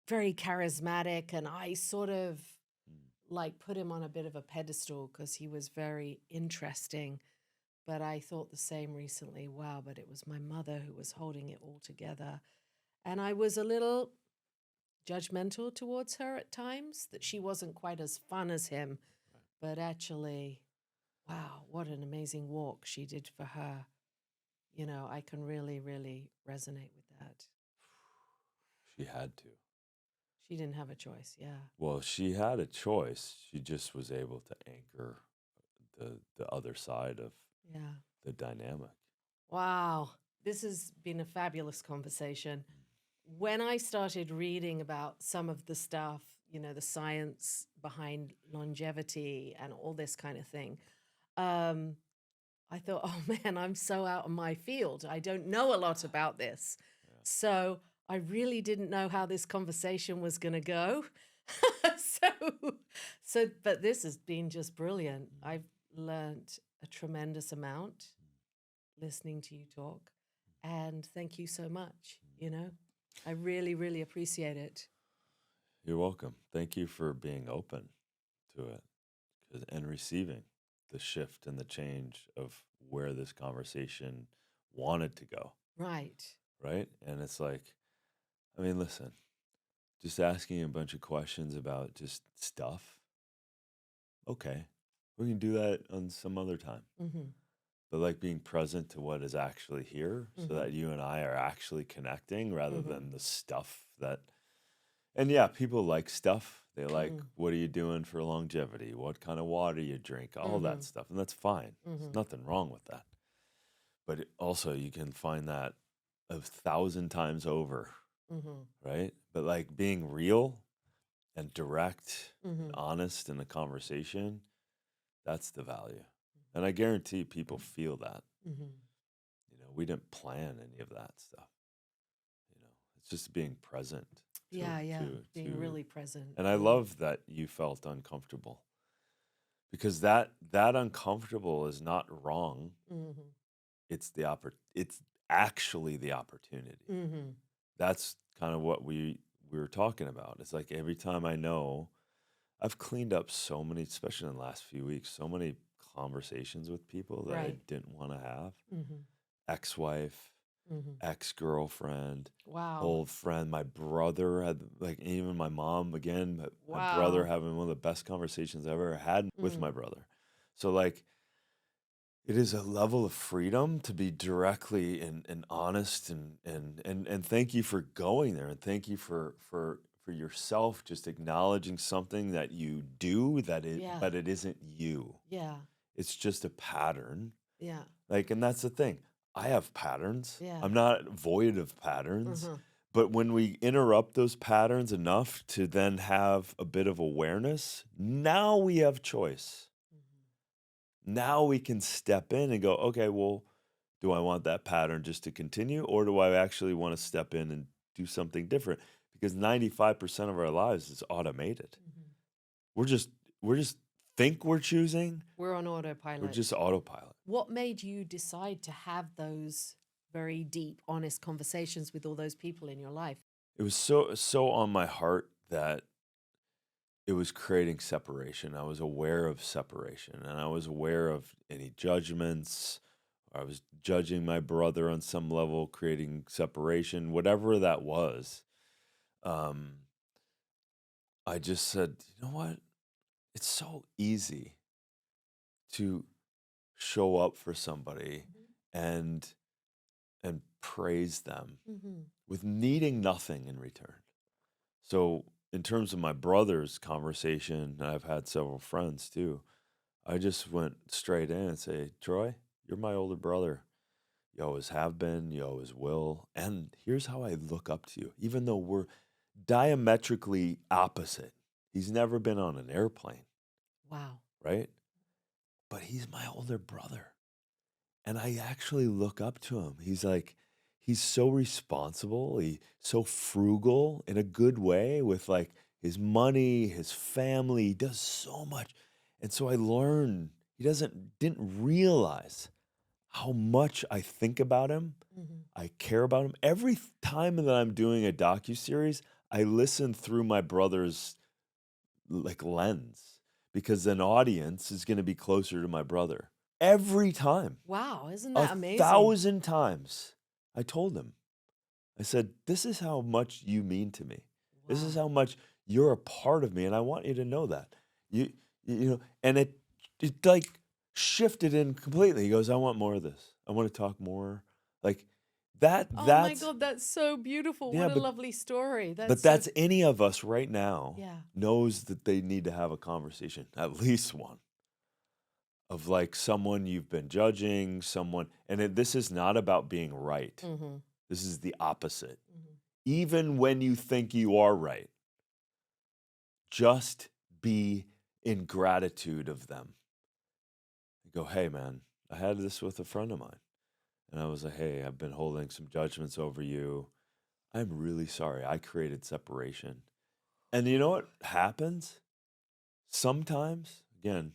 very charismatic. And I sort of like put him on a bit of a pedestal because he was very interesting. But I thought the same recently. Wow, but it was my mother who was holding it all together. And I was a little judgmental towards her at times, that she wasn't quite as fun as him. But actually, wow, what an amazing walk she did for her. You know, I can really, really resonate with that. She had to. She didn't have a choice. Yeah. Well, she had a choice. She just was able to anchor the other side of Yeah. the dynamic. Wow. This has been a fabulous conversation. When I started reading about some of the stuff, you know, the science behind longevity and all this kind of thing, um, I thought, oh man, I'm so out of my field. I don't know a lot about this. Yeah. So I really didn't know how this conversation was going to go. so, but this has been just brilliant. I've learned a tremendous amount listening to you talk. And thank you so much. You know, I really, really appreciate it. You're welcome. Thank you for being open to it and receiving the shift and the change of where this conversation wanted to go. Right. Right. And it's like, I mean, listen, just asking a bunch of questions about just stuff. Okay. We can do that on some other time. Mm-hmm. But like being present to what is actually here so Mm-hmm. that you and I are actually connecting rather Mm-hmm. than the stuff that. And yeah, people like stuff. They like, Mm-hmm. what are you doing for longevity? What kind of water you drink? All Mm-hmm. that stuff. And that's fine. Mm-hmm. There's nothing wrong with that. But also, you can find that 1,000 times over, Mm-hmm. right? But like being real and direct and Mm-hmm. honest in a conversation, that's the value. And I guarantee people feel that. Mm-hmm. You know, we didn't plan any of that stuff. You know, it's just being present Yeah, yeah. Being really present. and I Yeah. love that you felt uncomfortable because that uncomfortable is not wrong. Mm-hmm. it's actually the opportunity. Mm-hmm. That's kind of what we were talking about. It's like every time I know, I've cleaned up so many, especially in the last few weeks, so many conversations with people that I Right. didn't want to have. Mm-hmm. Ex-wife, Mm-hmm. ex-girlfriend, Wow. old friend, my brother had, like, even my mom again, my brother, Wow. having one of the best conversations I ever had with Mm. my brother. So like it is a level of freedom to be directly and honest and thank you for going there, and thank you for yourself just acknowledging something that you do Yeah. but it isn't you. Yeah. It's just a pattern. Yeah. Like, and that's the thing. I have patterns. Yeah. I'm not void of patterns. Uh-huh. But when we interrupt those patterns enough to then have a bit of awareness, now we have choice. Now we can step in and go, okay, well, do I want that pattern just to continue, or do I actually want to step in and do something different? Because 95% of our lives is automated. Mm-hmm. We're just think we're choosing. We're on We're autopilot. just autopilot. What made you decide to have those very deep, honest conversations with all those people in your life? It was so on my heart that it was creating separation. I was aware of separation, and I was aware of any judgments. I was judging my brother on some level, creating separation, whatever that was. Um, I just said, you know what? It's so easy to show up for somebody and praise them Mm-hmm. with needing nothing in return. So, in terms of my brother's conversation, I've had several friends too. I just went straight in and say, Troy, you're my older brother. You always have been, you always will. And here's how I look up to you, even though we're diametrically opposite. He's never been on an airplane, Wow. right? But he's my older brother. And I actually look up to him. He's so responsible. He's so frugal in a good way with like his money, his family. He does so much. And so I learned didn't realize how much I think about him. Mm-hmm. I care about him. Every time that I'm doing a docuseries, I listen through my brother's like lens because an audience is going to be closer to my brother. Every time. Wow. Isn't A that amazing? 1,000 times. I told him. I said, "This is how much you mean to me. This is Wow. how much you're a part of me, and I want you to know that." You know, and it like shifted in completely. He goes, "I want more of this. I want to talk more." Like that Oh my that's God, that's so beautiful. yeah, What a lovely story. That's but so, that's any of us right now yeah. knows that they need to have a conversation, at least one, of like someone you've been judging, someone, and this is not about being right. Mm-hmm. This is the opposite. Mm-hmm. Even when you think you are right, just be in gratitude of them. You go, hey man, I had this with a friend of mine. And I was like, hey, I've been holding some judgments over you. I'm really sorry. I created separation. And you know what happens? Sometimes, again,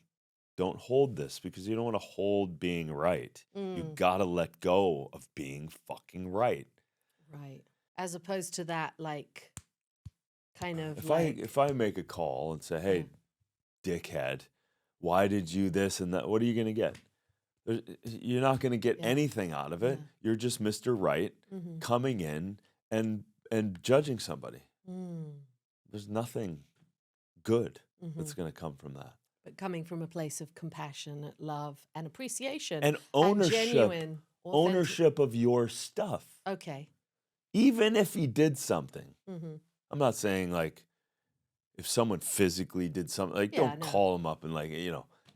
don't hold this because you don't want to hold being right. You Mm, got to let go of being fucking right. right. As opposed to that, like, kind of If I like, if I make a call and say, yeah, "Hey, dickhead, why did you this and that?" What are you going to get? You're not going to get yeah, anything out of it. yeah. You're just Mr. Right Mm-hmm. coming in and judging somebody. Mm, There's nothing good mm-hmm. that's going to come from that. But coming from a place of compassion, love, and appreciation And and ownership, genuine, authentic. ownership of your stuff. Okay. Even if he did something. Mm-hmm. I'm not saying like if someone physically did something, like Yeah, don't no. call them up and like,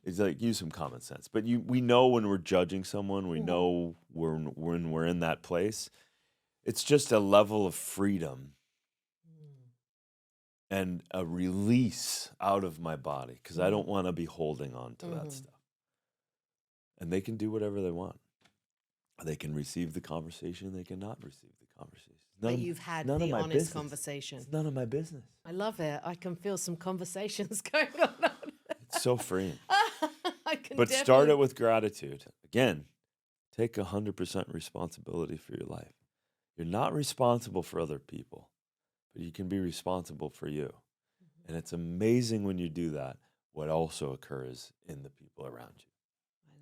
it's like use some common sense. But we know when we're judging someone, we Mm-hmm. know when we're in that place. It's just a level of freedom and a release out of my body because I don't want to be holding on to that Mm-hmm. stuff. And they can do whatever they want. They can receive the conversation, they cannot receive the conversation. But you've had None of the my honest business. conversation. It's none of my business. I love it. I can feel some conversations going on. It's so freeing. I can But start definitely. it with gratitude. Again, take 100% responsibility for your life. You're not responsible for other people, but you can be responsible for you. And it's amazing when you do that, what also occurs in the people around you.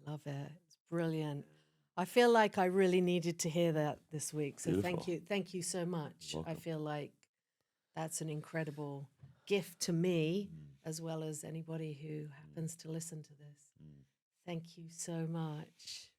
I love it. It's brilliant. I feel like I really needed to hear that this week. So thank Beautiful. you. Thank you so much. I Welcome. feel like that's an incredible gift to me, Mm, as well as anybody who happens to listen to this. mm. Thank you so much.